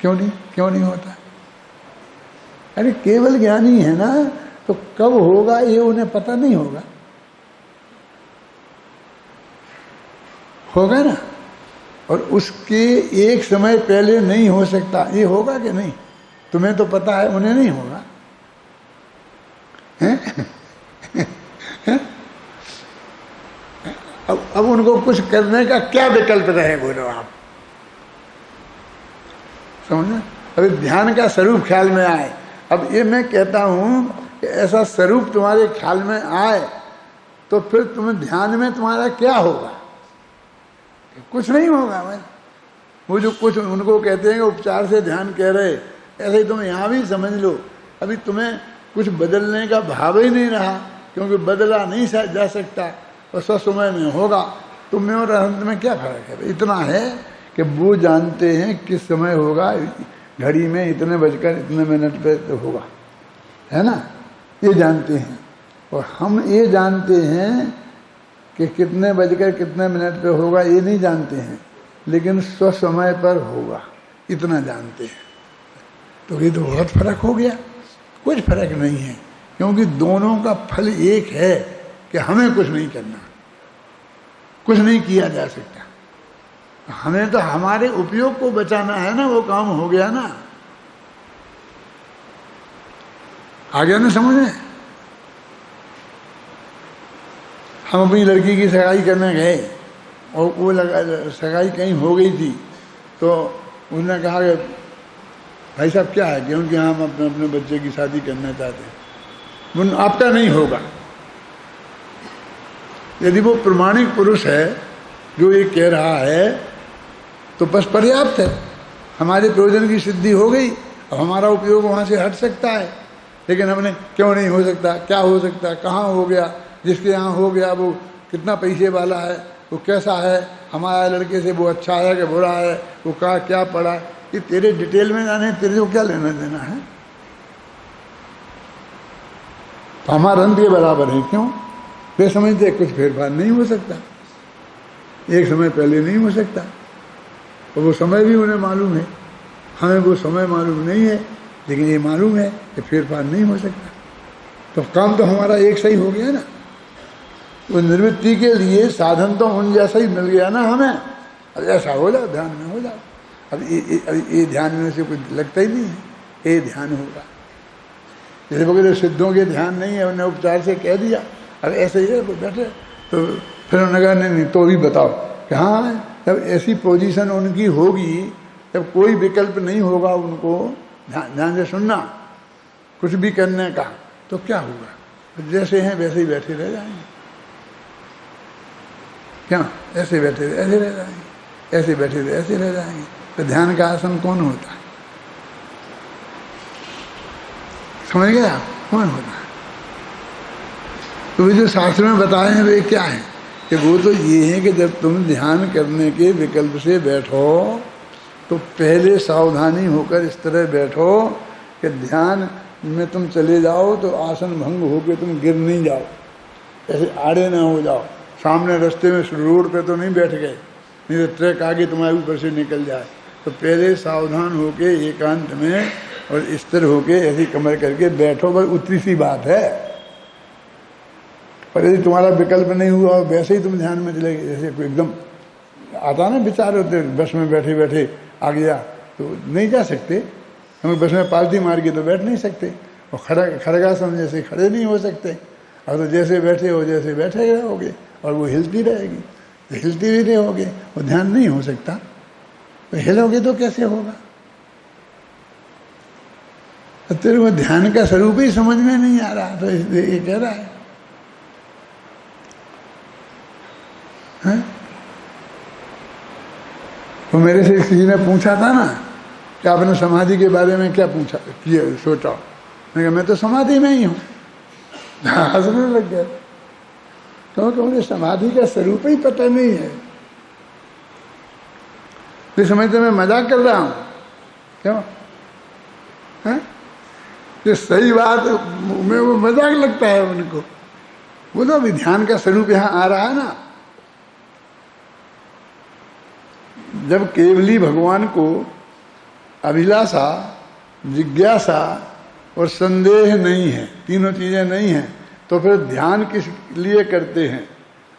Speaker 1: क्यों नहीं होता? अरे केवल ज्ञानी है ना, तो कब होगा ये उन्हें पता नहीं होगा। होगा ना, और उसके एक समय पहले नहीं हो सकता। ये होगा कि नहीं? तुम्हें तो पता है, उन्हें नहीं होगा। हैं? अब उनको कुछ करने का क्या विकल्प रहे, बोलो आप, समझे? अभी ध्यान का स्वरूप ख्याल में आए। अब ये मैं कहता हूं कि ऐसा स्वरूप तुम्हारे ख्याल में आए तो फिर तुम्हें ध्यान में तुम्हारा क्या होगा? कुछ नहीं होगा। मैं वो जो कुछ उनको कहते हैं उपचार से ध्यान कह रहे, ऐसे ही तुम यहां भी समझ लो। अभी तुम्हें कुछ बदलने का भाव ही नहीं रहा, क्योंकि बदला नहीं जा सकता और समय में होगा। तुम में और अनंत में क्या फर्क है? इतना है कि वो जानते हैं किस समय होगा, घड़ी में इतने बजकर इतने मिनट पे तो होगा, है ना, ये जानते हैं। और हम ये जानते हैं कि कितने बजकर कितने मिनट पे होगा, ये नहीं जानते हैं, लेकिन स्वसमय पर होगा, इतना जानते हैं। तो ये तो बहुत फर्क हो गया। कुछ फर्क नहीं है, क्योंकि दोनों का फल एक है कि हमें कुछ नहीं करना, कुछ नहीं किया जा सकता। हमें तो हमारे उपयोग को बचाना है ना, वो काम हो गया ना, आ गया ना समझ में? हम अपनी लड़की की सगाई करने गए और वो सगाई कहीं हो गई थी, तो उसने कहा कि भाई साहब क्या है, क्योंकि हम अपने अपने बच्चे की शादी करना चाहते हैं। आपका नहीं होगा। यदि वो प्रमाणिक पुरुष है जो ये कह रहा है तो बस पर्याप्त है, हमारे प्रयोजन की सिद्धि हो गई, अब हमारा उपयोग वहाँ से हट सकता है। लेकिन हमने क्यों नहीं हो सकता, क्या हो सकता, कहाँ हो गया, जिसके यहाँ हो गया वो कितना पैसे वाला है, वो कैसा है, हमारे लड़के से वो अच्छा है कि बुरा है, वो कहाँ क्या पढ़ा, ये तेरे डिटेल में जाने तेरे को क्या लेना देना है? तो हमारा अंत के बराबर है। क्यों? वे समझते कुछ फेरफार नहीं हो सकता, एक समय पहले नहीं हो सकता, और वो समय भी उन्हें मालूम है। हमें वो समय मालूम नहीं है, लेकिन ये मालूम है कि फेरफार नहीं हो सकता। तो काम तो हमारा एक सही हो गया ना। वो निवृत्ति के लिए साधन तो उन जैसा ही मिल गया ना हमें। अब ऐसा हो जाओ, ध्यान में हो जाओ। अब ये ध्यान में से कुछ लगता ही नहीं है, ये ध्यान होगा। जैसे वगैरह सिद्धों के ध्यान नहीं है, उन्हें उपचार से कह दिया, अब ऐसे ही है बैठे, तो फिर उन्होंने कहा नहीं तो भी बताओ कि हाँ, जब ऐसी पोजीशन उनकी होगी, जब कोई विकल्प नहीं होगा उनको ध्यान से सुनना, कुछ भी करने का, तो क्या होगा? जैसे हैं वैसे ही बैठे रह जाएंगे। क्या? ऐसे बैठे ऐसे रह जाएंगे, ऐसे बैठे ऐसे रह जाएंगे। तो ध्यान का आसन कौन होता है? समझ गए आप? कौन होता है? तो वे जो शास्त्र में बताए हैं वे क्या है कि वो तो ये है कि जब तुम ध्यान करने के विकल्प से बैठो तो पहले सावधानी होकर इस तरह बैठो कि ध्यान में तुम चले जाओ तो आसन भंग होकर तुम गिर नहीं जाओ, ऐसे आड़े ना हो जाओ। सामने रास्ते में रोड पे तो नहीं बैठ गए, नहीं तो ट्रक आगे तुम्हारे ऊपर से निकल जाए। तो पहले सावधान होके एकांत में और स्थिर होके ऐसी कमर करके बैठो, बस उतनी सी बात है। पर यदि तुम्हारा विकल्प नहीं हुआ वैसे ही तुम ध्यान में चले गए, जैसे कोई एकदम आता ना विचार होते, बस में बैठे बैठे आ गया तो नहीं जा सकते, हम बस में पालती मार के तो बैठ नहीं सकते, और खड़गासन जैसे खड़े नहीं हो सकते। अब तो जैसे बैठे हो जैसे बैठे रहोगे और वो हिलती रहेगी, तो हिलती भी रहोगे, वो ध्यान नहीं हो सकता। तो हिलोगे तो कैसे होगा? तो तेरे को ध्यान का स्वरूप ही समझ में नहीं आ रहा, तो ये कह रहा है। तो मेरे से किसी ने पूछा था ना कि आपने समाधि के बारे में क्या पूछा किया सोचा? मैं कहा मैं तो समाधि में ही हूँ। हंसने लग गया, क्योंकि मुझे समाधि का स्वरूप ही पता नहीं है। ये समझते मैं मजाक कर रहा हूँ, क्यों है? ये सही बात में वो मजाक लगता है उनको। बोलो अभी ध्यान का स्वरूप यहाँ आ रहा है ना। जब केवली भगवान को अभिलाषा, जिज्ञासा और संदेह नहीं है, तीनों चीजें नहीं हैं, तो फिर ध्यान किस लिए करते हैं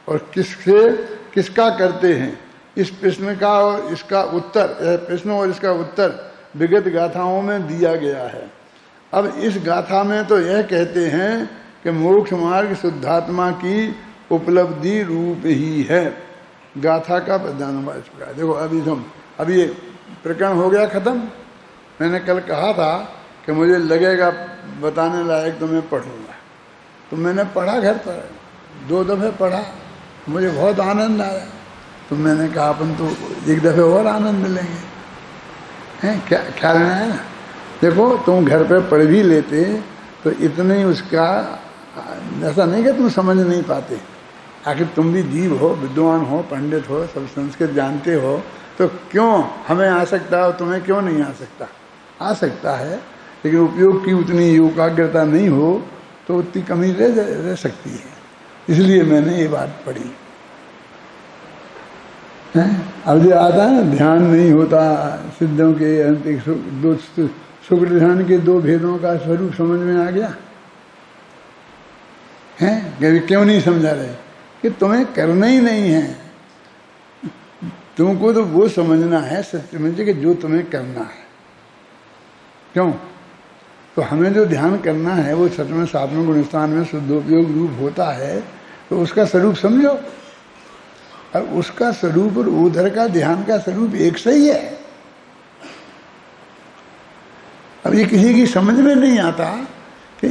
Speaker 1: और किसका करते हैं, इस प्रश्न का और इसका उत्तर, प्रश्न और इसका उत्तर विगत गाथाओं में दिया गया है। अब इस गाथा में तो यह कहते हैं कि मोक्ष मार्ग शुद्धात्मा की उपलब्धि रूप ही है। गाथा का प्रधान हो चुका है। देखो अभी ये प्रकरण हो गया खत्म। मैंने कल कहा था कि मुझे लगेगा बताने लायक तो मैं पढ़ूंगा, तो मैंने पढ़ा घर पर, 2 दफ़े पढ़ा, मुझे बहुत आनंद आया। तो मैंने कहा अपन तो 1 दफ़े और आनंद लेंगे, हैं क्या ख्याल में है ना। देखो तुम घर पे पढ़ भी लेते तो इतने ही उसका, ऐसा नहीं कि तुम समझ नहीं पाते, आखिर तुम भी जीव हो, विद्वान हो, पंडित हो, सब संस्कृत जानते हो, तो क्यों हमें आ सकता हो, तुम्हें क्यों नहीं आ सकता? आ सकता है, लेकिन उपयोग की उतनी एकाग्रता नहीं हो तो उतनी कमी रह सकती है। इसलिए मैंने ये बात पढ़ी है। अब जो आता है ना, ध्यान नहीं होता सिद्धों के अंतिक शुक्र ध्यान के 2 भेदों का स्वरूप समझ में आ गया है। क्यों नहीं समझा रहे कि तुम्हें करना ही नहीं है, तुमको तो वो समझना है सत्य में कि जो तुम्हें करना है। क्यों? तो हमें जो ध्यान करना है वो सच में सातवें गुण स्थान में शुद्धोपयोग रूप होता है, तो उसका स्वरूप समझो। और उसका स्वरूप और उधर का ध्यान का स्वरूप एक सही है। अब ये किसी की समझ में नहीं आता कि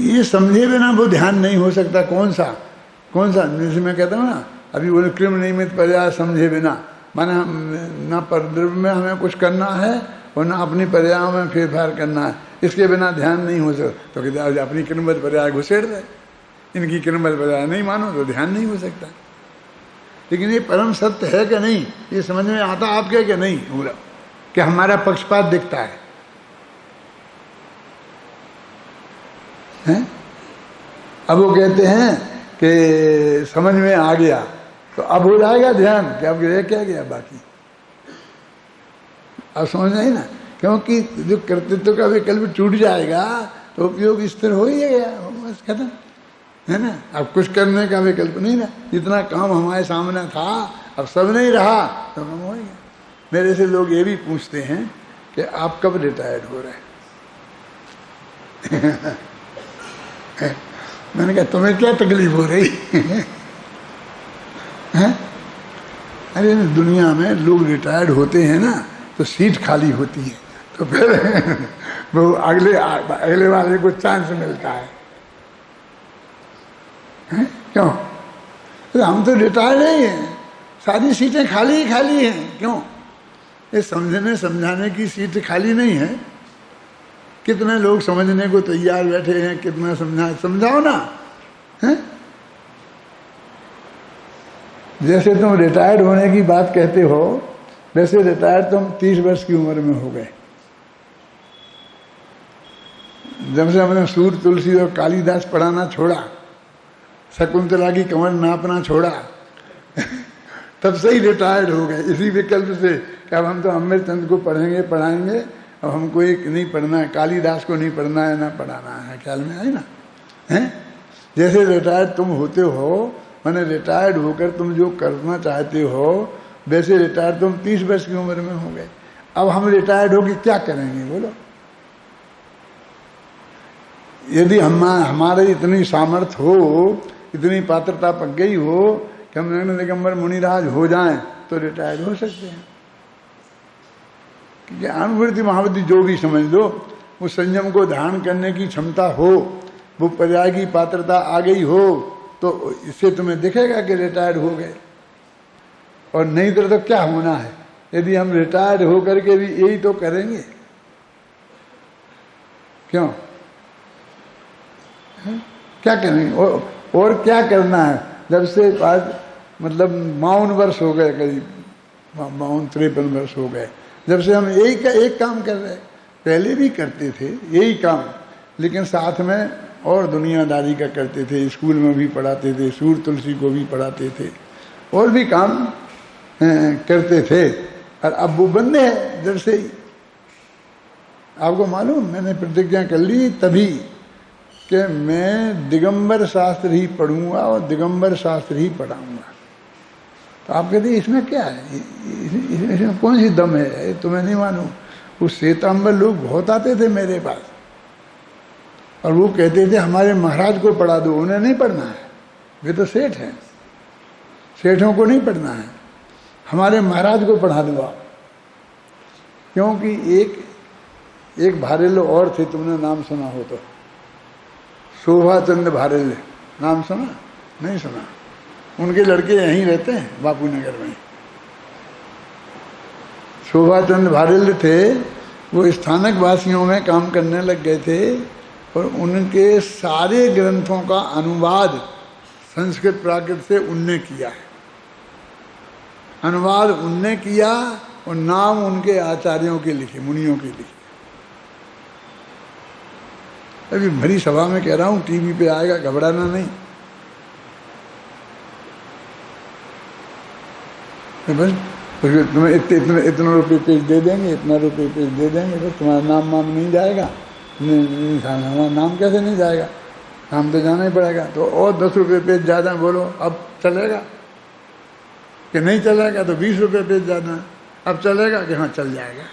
Speaker 1: ये समझे बिना वो ध्यान नहीं हो सकता। कौन सा जैसे मैं कहता हूँ ना, अभी वो कृम निमित्त पर्याय समझे बिना, माने ना परद्रव्य में हमें कुछ करना है और ना अपनी पर्यायों में फेरफार करना है, इसके बिना ध्यान नहीं हो सकता। तो कहते अपनी क्रमबद्ध पर्याय घुसेड़ दे, इनकी क्रमबद्ध पर्याय नहीं मानो तो ध्यान नहीं हो सकता। लेकिन ये परम सत्य है कि नहीं, ये समझ में आता आपके कि नहीं? कि हमारा पक्षपात दिखता है, हैं? अब वो कहते हैं कि समझ में आ गया तो अब हो जाएगा ध्यान, कि अब रह क्या गया बाकी। अब समझ नहीं ना, क्योंकि जो कर्तृत्व का विकल्प टूट जाएगा तो उपयोग स्थिर हो ही गया, बस खत्म, है ना। अब कुछ करने का विकल्प नहीं ना, जितना काम हमारे सामने था अब सब नहीं रहा तो कम हो गया। मेरे से लोग ये भी पूछते हैं कि आप कब रिटायर्ड हो रहे हैं? मैंने कहा तुम्हें क्या तकलीफ हो रही है? अरे दुनिया में लोग रिटायर्ड होते हैं ना तो सीट खाली होती है, तो फिर वो अगले वाले को चांस मिलता है। क्यों? तो हम तो रिटायर्ड नहीं हैं, सारी सीटें खाली ही खाली हैं। क्यों? ये समझने समझाने की सीट खाली नहीं है। कितने लोग समझने को तैयार बैठे हैं, कितना समझाओ ना, हैं? जैसे तुम रिटायर्ड होने की बात कहते हो, वैसे रिटायर्ड तुम 30 वर्ष की उम्र में हो गए। जब से हमने सूर, तुलसी और कालिदास पढ़ाना छोड़ा, शकुंतला की कमर नापना छोड़ा तब से ही रिटायर्ड हो गए, इसी विकल्प से कि अब हम तो अमृतचंद को पढ़ाएंगे, अब हमको एक नहीं पढ़ना है, कालिदास को नहीं पढ़ना है, ना पढ़ाना है। ख्याल में आई ना? हैं? जैसे रिटायर्ड तुम होते हो, मैंने रिटायर्ड होकर तुम जो करना चाहते हो, वैसे रिटायर्ड तुम 30 वर्ष की उम्र में हो गए। अब हम रिटायर्ड होकर क्या करेंगे बोलो? यदि हमारे इतनी सामर्थ्य हो, इतनी पात्रता पक गई हो कि हम नग्न दिगंबर मुनिराज हो जाएं तो रिटायर्ड हो सकते हैं। क्योंकि अनुभूति महावृत्ति जो भी समझ लो, उस संयम को धारण करने की क्षमता हो, वो पर्याय की पात्रता आ गई हो, तो इससे तुम्हें दिखेगा कि रिटायर्ड हो गए। और नहीं तो क्या होना है? यदि हम रिटायर्ड होकर के भी यही तो करेंगे, क्यों? क्या करेंगे? और क्या करना है? जब से आज मतलब 52 वर्ष हो गए, करीब 52-53 वर्ष हो गए, जब से हम एक काम कर रहे हैं। पहले भी करते थे यही काम, लेकिन साथ में और दुनियादारी का करते थे। स्कूल में भी पढ़ाते थे, सूर तुलसी को भी पढ़ाते थे, और भी काम करते थे। और अब वो बंद है जब से ही। आपको मालूम, मैंने प्रतिज्ञा कर ली तभी कि मैं दिगंबर शास्त्र ही पढ़ूंगा और दिगंबर शास्त्र ही पढ़ाऊंगा। तो आप कहते हैं इसमें क्या है, इसमें कौन सी दम है, तुम्हें नहीं मालूम। उस श्वेतांबर लोग बहुत आते थे मेरे पास और वो कहते थे हमारे महाराज को पढ़ा दो। उन्हें नहीं पढ़ना है, वे तो सेठ हैं, सेठों को नहीं पढ़ना है, हमारे महाराज को पढ़ा दो आप। क्योंकि एक भारेल और थे, तुमने नाम सुना हो तो, शोभा चंद भारेल, नाम सुना? नहीं सुना? उनके लड़के यहीं रहते हैं बापू नगर में। शोभा चंद भारेल थे, वो स्थानक वासियों में काम करने लग गए थे और उनके सारे ग्रंथों का अनुवाद संस्कृत प्राकृत से उनने किया है। अनुवाद उनने किया और नाम उनके आचार्यों के लिखे, मुनियों के लिखे। अभी भरी सभा में कह रहा हूं, टीवी पे आएगा, घबराना नहीं। बस तुम्हें इतना रुपये पेज दे देंगे, इतना रुपये पेज दे देंगे, बस तुम्हारा नाम वाम नहीं जाएगा। नहीं, हमारा नाम कैसे नहीं जाएगा, नाम तो जाना ही पड़ेगा। तो और 10 रुपये पेज ज़्यादा बोलो, अब चलेगा कि नहीं चलेगा? तो 20 रुपये पेज ज़्यादा, अब चलेगा कि हाँ चल जाएगा।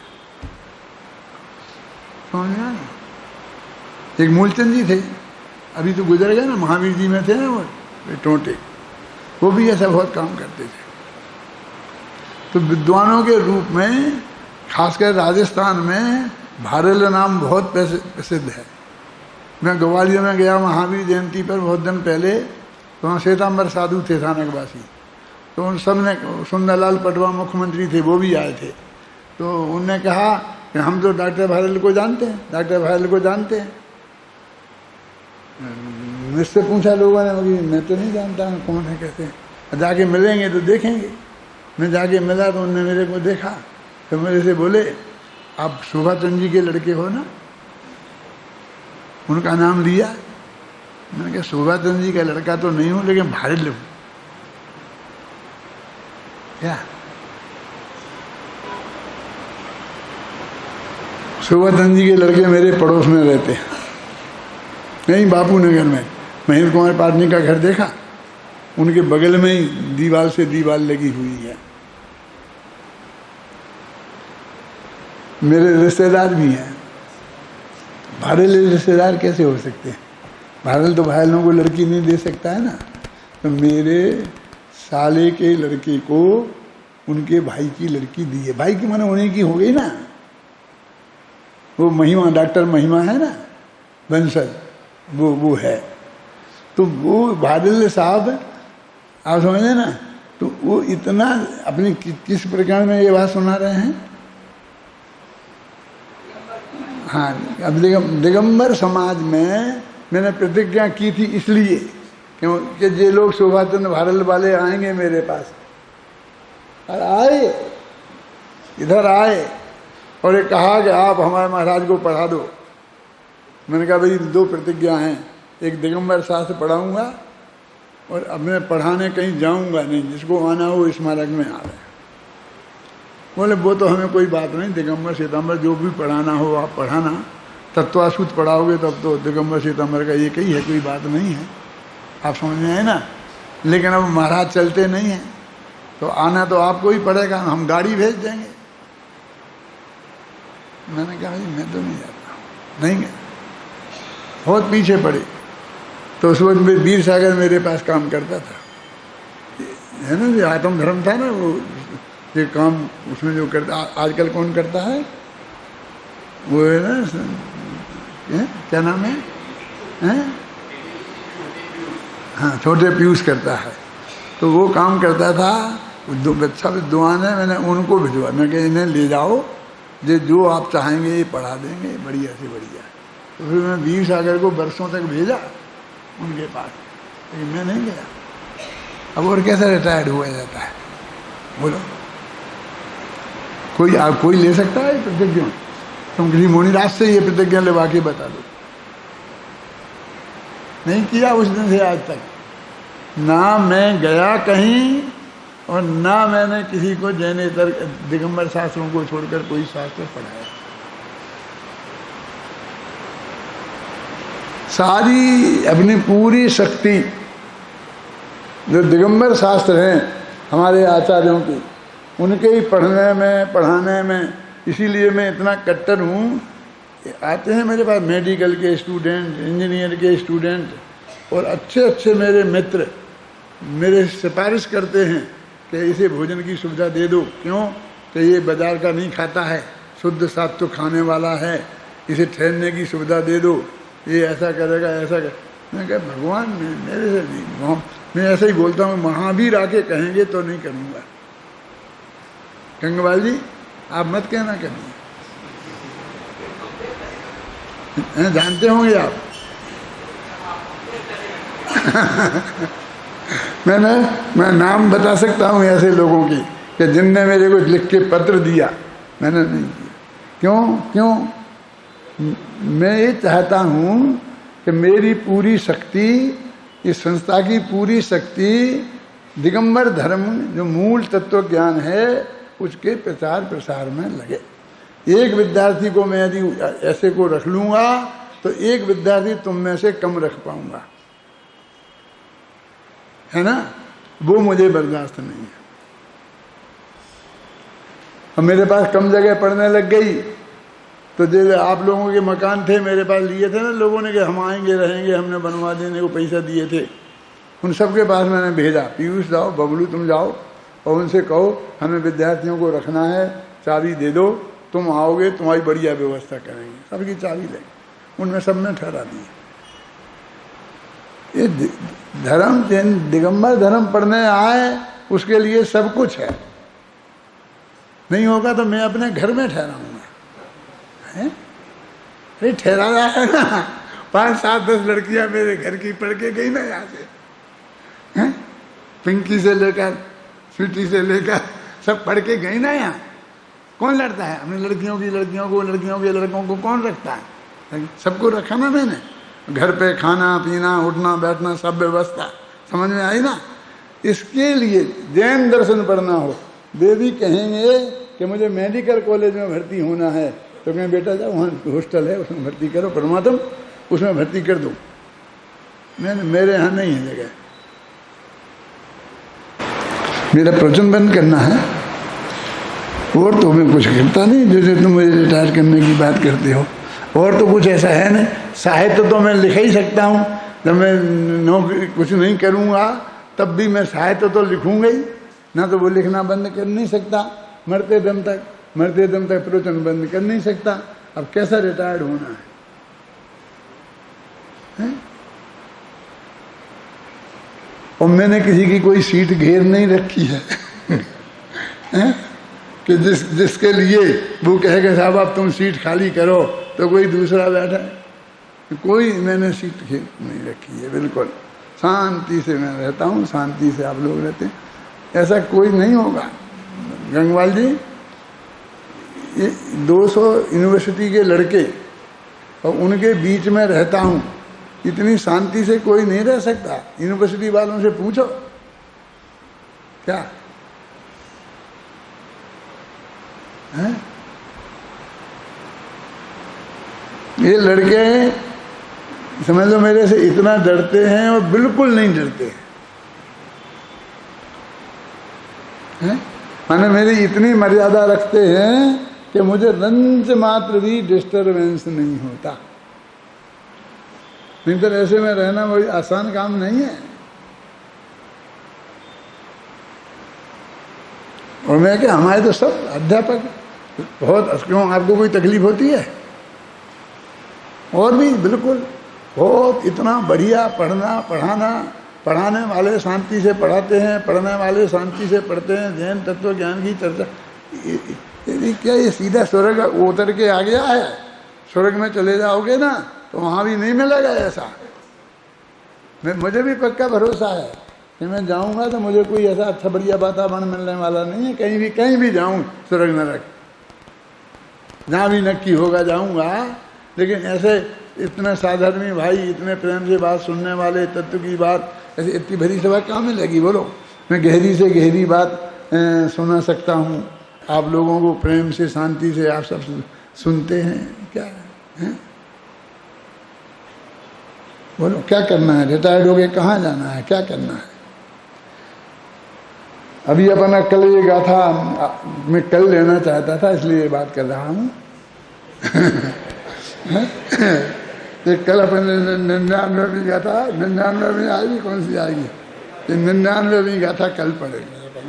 Speaker 1: समझ में आया? एक मूलचंद जी थे, अभी तो गुजर गए ना, महावीर जी में थे ना वो टोटे, वो भी ऐसा बहुत काम करते थे। तो विद्वानों के रूप में खासकर राजस्थान में भारेल नाम बहुत प्रसिद्ध है। मैं ग्वालियर में गया महावीर जयंती पर बहुत दिन पहले, तो वहाँ श्वेतांबर साधु थे स्थानकवासी, तो उन सब ने, सुंदरलाल पटवा मुख्यमंत्री थे, वो भी आए थे। तो उनने कहा कि हम तो डॉक्टर भारेल को जानते हैं, डॉक्टर भारेल को जानते हैं। मुझसे पूछा लोगों ने, मैं तो नहीं जानता हूँ कौन है, कहते हैं जाके मिलेंगे तो देखेंगे। मैं जाके मिला तो उनने मेरे को देखा, तो मेरे से बोले आप शोभा चंद जी के लड़के हो ना? उनका नाम लिया। मैंने कहा शोभा चंद जी का लड़का तो नहीं हूँ, लेकिन भारेल हूँ। क्या शोभा चंद जी के लड़के मेरे पड़ोस में रहते हैं, नहीं बापू नगर में। महेंद्र कुमार पाटनी का घर देखा, उनके बगल में ही दीवार से दीवार लगी हुई है। मेरे रिश्तेदार भी हैं। भारेल रिश्तेदार कैसे हो सकते हैं? भारेल तो भारेलों को लड़की नहीं दे सकता है ना। तो मेरे साले के लड़के को उनके भाई की लड़की दी है। भाई की माने उन्हीं की हो गई ना। वो महिमा, डॉक्टर महिमा है ना बंसल, वो है। तो वो भारेल साहब, आप समझे ना, तो वो इतना अपनी किस प्रकार में ये बात सुना रहे हैं। हाँ, अब दिगंबर समाज में मैंने प्रतिज्ञा की थी इसलिए क्योंकि ये लोग शोभा चंद भारेल वाले आएंगे मेरे पास, और आए, इधर आए और ये कहा कि आप हमारे महाराज को पढ़ा दो। मैंने कहा भाई 2 प्रतिज्ञा हैं, एक दिगंबर शास्त्र पढ़ाऊंगा और अब मैं पढ़ाने कहीं जाऊंगा नहीं, जिसको आना हो स्मारक में आवे। बोले वो तो हमें कोई बात नहीं, दिगंबर श्वेतांबर जो भी पढ़ाना हो आप पढ़ाना, तत्वासूत पढ़ाओगे तब तो दिगंबर श्वेतांबर का एक ही है, कोई बात नहीं है। आप समझ में आए ना। लेकिन अब महाराज चलते नहीं हैं, तो आना तो आपको ही पड़ेगा, हम गाड़ी भेज देंगे। मैंने कहा भाई मैं तो नहीं जाता, नहीं गया, बहुत पीछे पड़े। तो उस वक्त में वीर सागर मेरे पास काम करता था, है ना, जो आत्म धर्म था ना, वो ये काम उसमें जो करता, आजकल कौन करता है, वो है ना, क्या नाम है? हाँ, छोटे पीयूष करता है। तो वो काम करता था, अच्छा विद्वान है। मैंने उनको भिजवा, मैं कहा इन्हें ले जाओ, जो आप चाहेंगे ये पढ़ा देंगे, बढ़िया से बढ़िया। तो फिर मैं वीर सागर को बरसों तक भेजा उनके पास, लेकिन मैं नहीं गया। अब और कैसे रिटायर्ड हुआ जाता है, बोलो? कोई ले सकता है प्रतिज्ञा? तुम किसी मुनिराज से ये प्रतिज्ञा लेवा के बता दो। नहीं किया उस दिन से आज तक, ना मैं गया कहीं और ना मैंने किसी को जैनेतर दिगंबर शास्त्रों को छोड़कर कोई शास्त्र पढ़ाया। सारी अपनी पूरी शक्ति जो दिगंबर शास्त्र हैं हमारे आचार्यों की, उनके ही पढ़ने में पढ़ाने में। इसीलिए मैं इतना कट्टर हूँ। आते हैं मेरे पास मेडिकल के स्टूडेंट, इंजीनियर के स्टूडेंट, और अच्छे अच्छे मेरे मित्र मेरे सिफारिश करते हैं कि इसे भोजन की सुविधा दे दो। क्यों? कि ये बाजार का नहीं खाता है, शुद्ध सात्विक खाने वाला है, इसे ठहरने की सुविधा दे दो, ये ऐसा करेगा, ऐसा कर। मैं कहा भगवान मेरे से नहीं, मैं ऐसा ही बोलता हूँ, महावीर आके कहेंगे तो नहीं करूँगा। गंगवाल जी आप मत कहना कभी, जानते होंगे आप। मैं नाम बता सकता हूँ ऐसे लोगों की कि जिनने मेरे को लिख के पत्र दिया, मैंने नहीं किया। क्यों? मैं ये चाहता हूँ कि मेरी पूरी शक्ति, इस संस्था की पूरी शक्ति दिगंबर धर्म जो मूल तत्व ज्ञान है उसके प्रचार प्रसार में लगे। एक विद्यार्थी को मैं यदि ऐसे को रख लूँगा तो एक विद्यार्थी तुम में से कम रख पाऊँगा, है ना? वो मुझे बर्दाश्त नहीं है। अब मेरे पास कम जगह पड़ने लग गई तो जैसे आप लोगों के मकान थे मेरे पास, लिए थे ना लोगों ने कि हम आएंगे रहेंगे, हमने बनवा देने को पैसा दिए थे, उन सब के पास मैंने भेजा, पीयूष जाओ, बबलू तुम जाओ और उनसे कहो हमें विद्यार्थियों को रखना है, चाबी दे दो, तुम आओगे तुम्हारी बढ़िया व्यवस्था करेंगे। सबकी चाबी लेंगे, उनमें सब ने ठहरा दिया। ये धर्म दिगंबर धर्म पढ़ने आए उसके लिए सब कुछ है। नहीं होगा तो मैं अपने घर में ठहराऊंगा। अरे ठहराया है ना, 5, 7, 10 लड़कियां मेरे घर की पढ़ के गई ना यहाँ से, पिंकी से लेकर स्वीटी से लेकर सब पढ़ के गई ना यहाँ। कौन लड़ता है अपनी लड़कियों की लड़कियों को, लड़कियों के लड़कों को कौन रखता है? सबको रखा ना मैंने। घर पे खाना पीना उठना बैठना सब व्यवस्था, समझ में आई ना? इसके लिए जैन दर्शन पढ़ना हो, देवी कहेंगे कि मुझे मेडिकल कॉलेज में भर्ती होना है तो कहें बेटा जाओ वहाँ हॉस्टल है उसमें भर्ती करो, परमात्म उसमें भर्ती कर दो। मेरे यहाँ नहीं है जगह। मेरा प्रवचन बंद करना है और तो मैं कुछ करता नहीं, जैसे तुम मुझे रिटायर करने की बात करते हो। और तो कुछ ऐसा है नहीं। साहित्य तो मैं लिख ही सकता हूँ, जब मैं नौकरी कुछ नहीं करूँगा तब भी मैं साहित्य तो लिखूँगा ही ना, तो वो लिखना बंद कर नहीं सकता। मरते दम तक प्रवचन बंद कर नहीं सकता। अब कैसा रिटायर्ड होना है? और मैंने किसी की कोई सीट घेर नहीं रखी है, हैं? कि जिसके लिए वो कहेगा साहब आप तुम सीट खाली करो तो कोई दूसरा बैठा है। कोई मैंने सीट घेर नहीं रखी है, बिल्कुल शांति से मैं रहता हूँ, शांति से आप लोग रहते हैं, ऐसा कोई नहीं होगा। गंगवाल जी, ये 200 यूनिवर्सिटी के लड़के और उनके बीच में रहता हूँ, इतनी शांति से कोई नहीं रह सकता। यूनिवर्सिटी वालों से पूछो क्या है? ये लड़के समझ लो मेरे से इतना डरते हैं और बिल्कुल नहीं डरते हैं। माने मेरी इतनी मर्यादा रखते हैं कि मुझे रंच मात्र भी डिस्टरबेंस नहीं होता। नहीं तो ऐसे में रहना कोई आसान काम नहीं है। और मैं क्या, हमारे तो सब अध्यापक बहुत, क्यों आपको कोई तकलीफ होती है? और भी बिल्कुल बहुत इतना बढ़िया पढ़ाने वाले शांति से पढ़ाते हैं, पढ़ने वाले शांति से पढ़ते हैं। जैन तत्व ज्ञान की चर्चा, क्या ये सीधा स्वर्ग उतर के आ गया है? स्वर्ग में चले जाओगे ना तो वहाँ भी नहीं मिलेगा ऐसा। मुझे भी पक्का भरोसा है कि मैं जाऊँगा तो मुझे कोई ऐसा अच्छा बढ़िया वातावरण मिलने वाला नहीं है। कहीं भी जाऊँ, स्वर्ग नरक जहाँ भी नक्की होगा जाऊँगा, लेकिन ऐसे इतना साधारण भाई, इतने प्रेम से बात सुनने वाले, तत्व की बात, ऐसे इतनी भरी सभा कहाँ मिलेगी? बोलो। मैं गहरी से गहरी बात सुना सकता हूँ आप लोगों को, प्रेम से शांति से आप सब सुनते हैं। क्या है? बोलो क्या करना है? रिटायर्ड हो गए कहाँ जाना है? क्या करना है? अभी अपना कल ये गाथा मैं कल लेना चाहता था, इसलिए ये बात कर रहा हूँ। कल अपन 99वीं गाथा, 99वीं आएगी, कौन सी आएगी? 99वीं गाथा कल पढ़ेंगे अपन।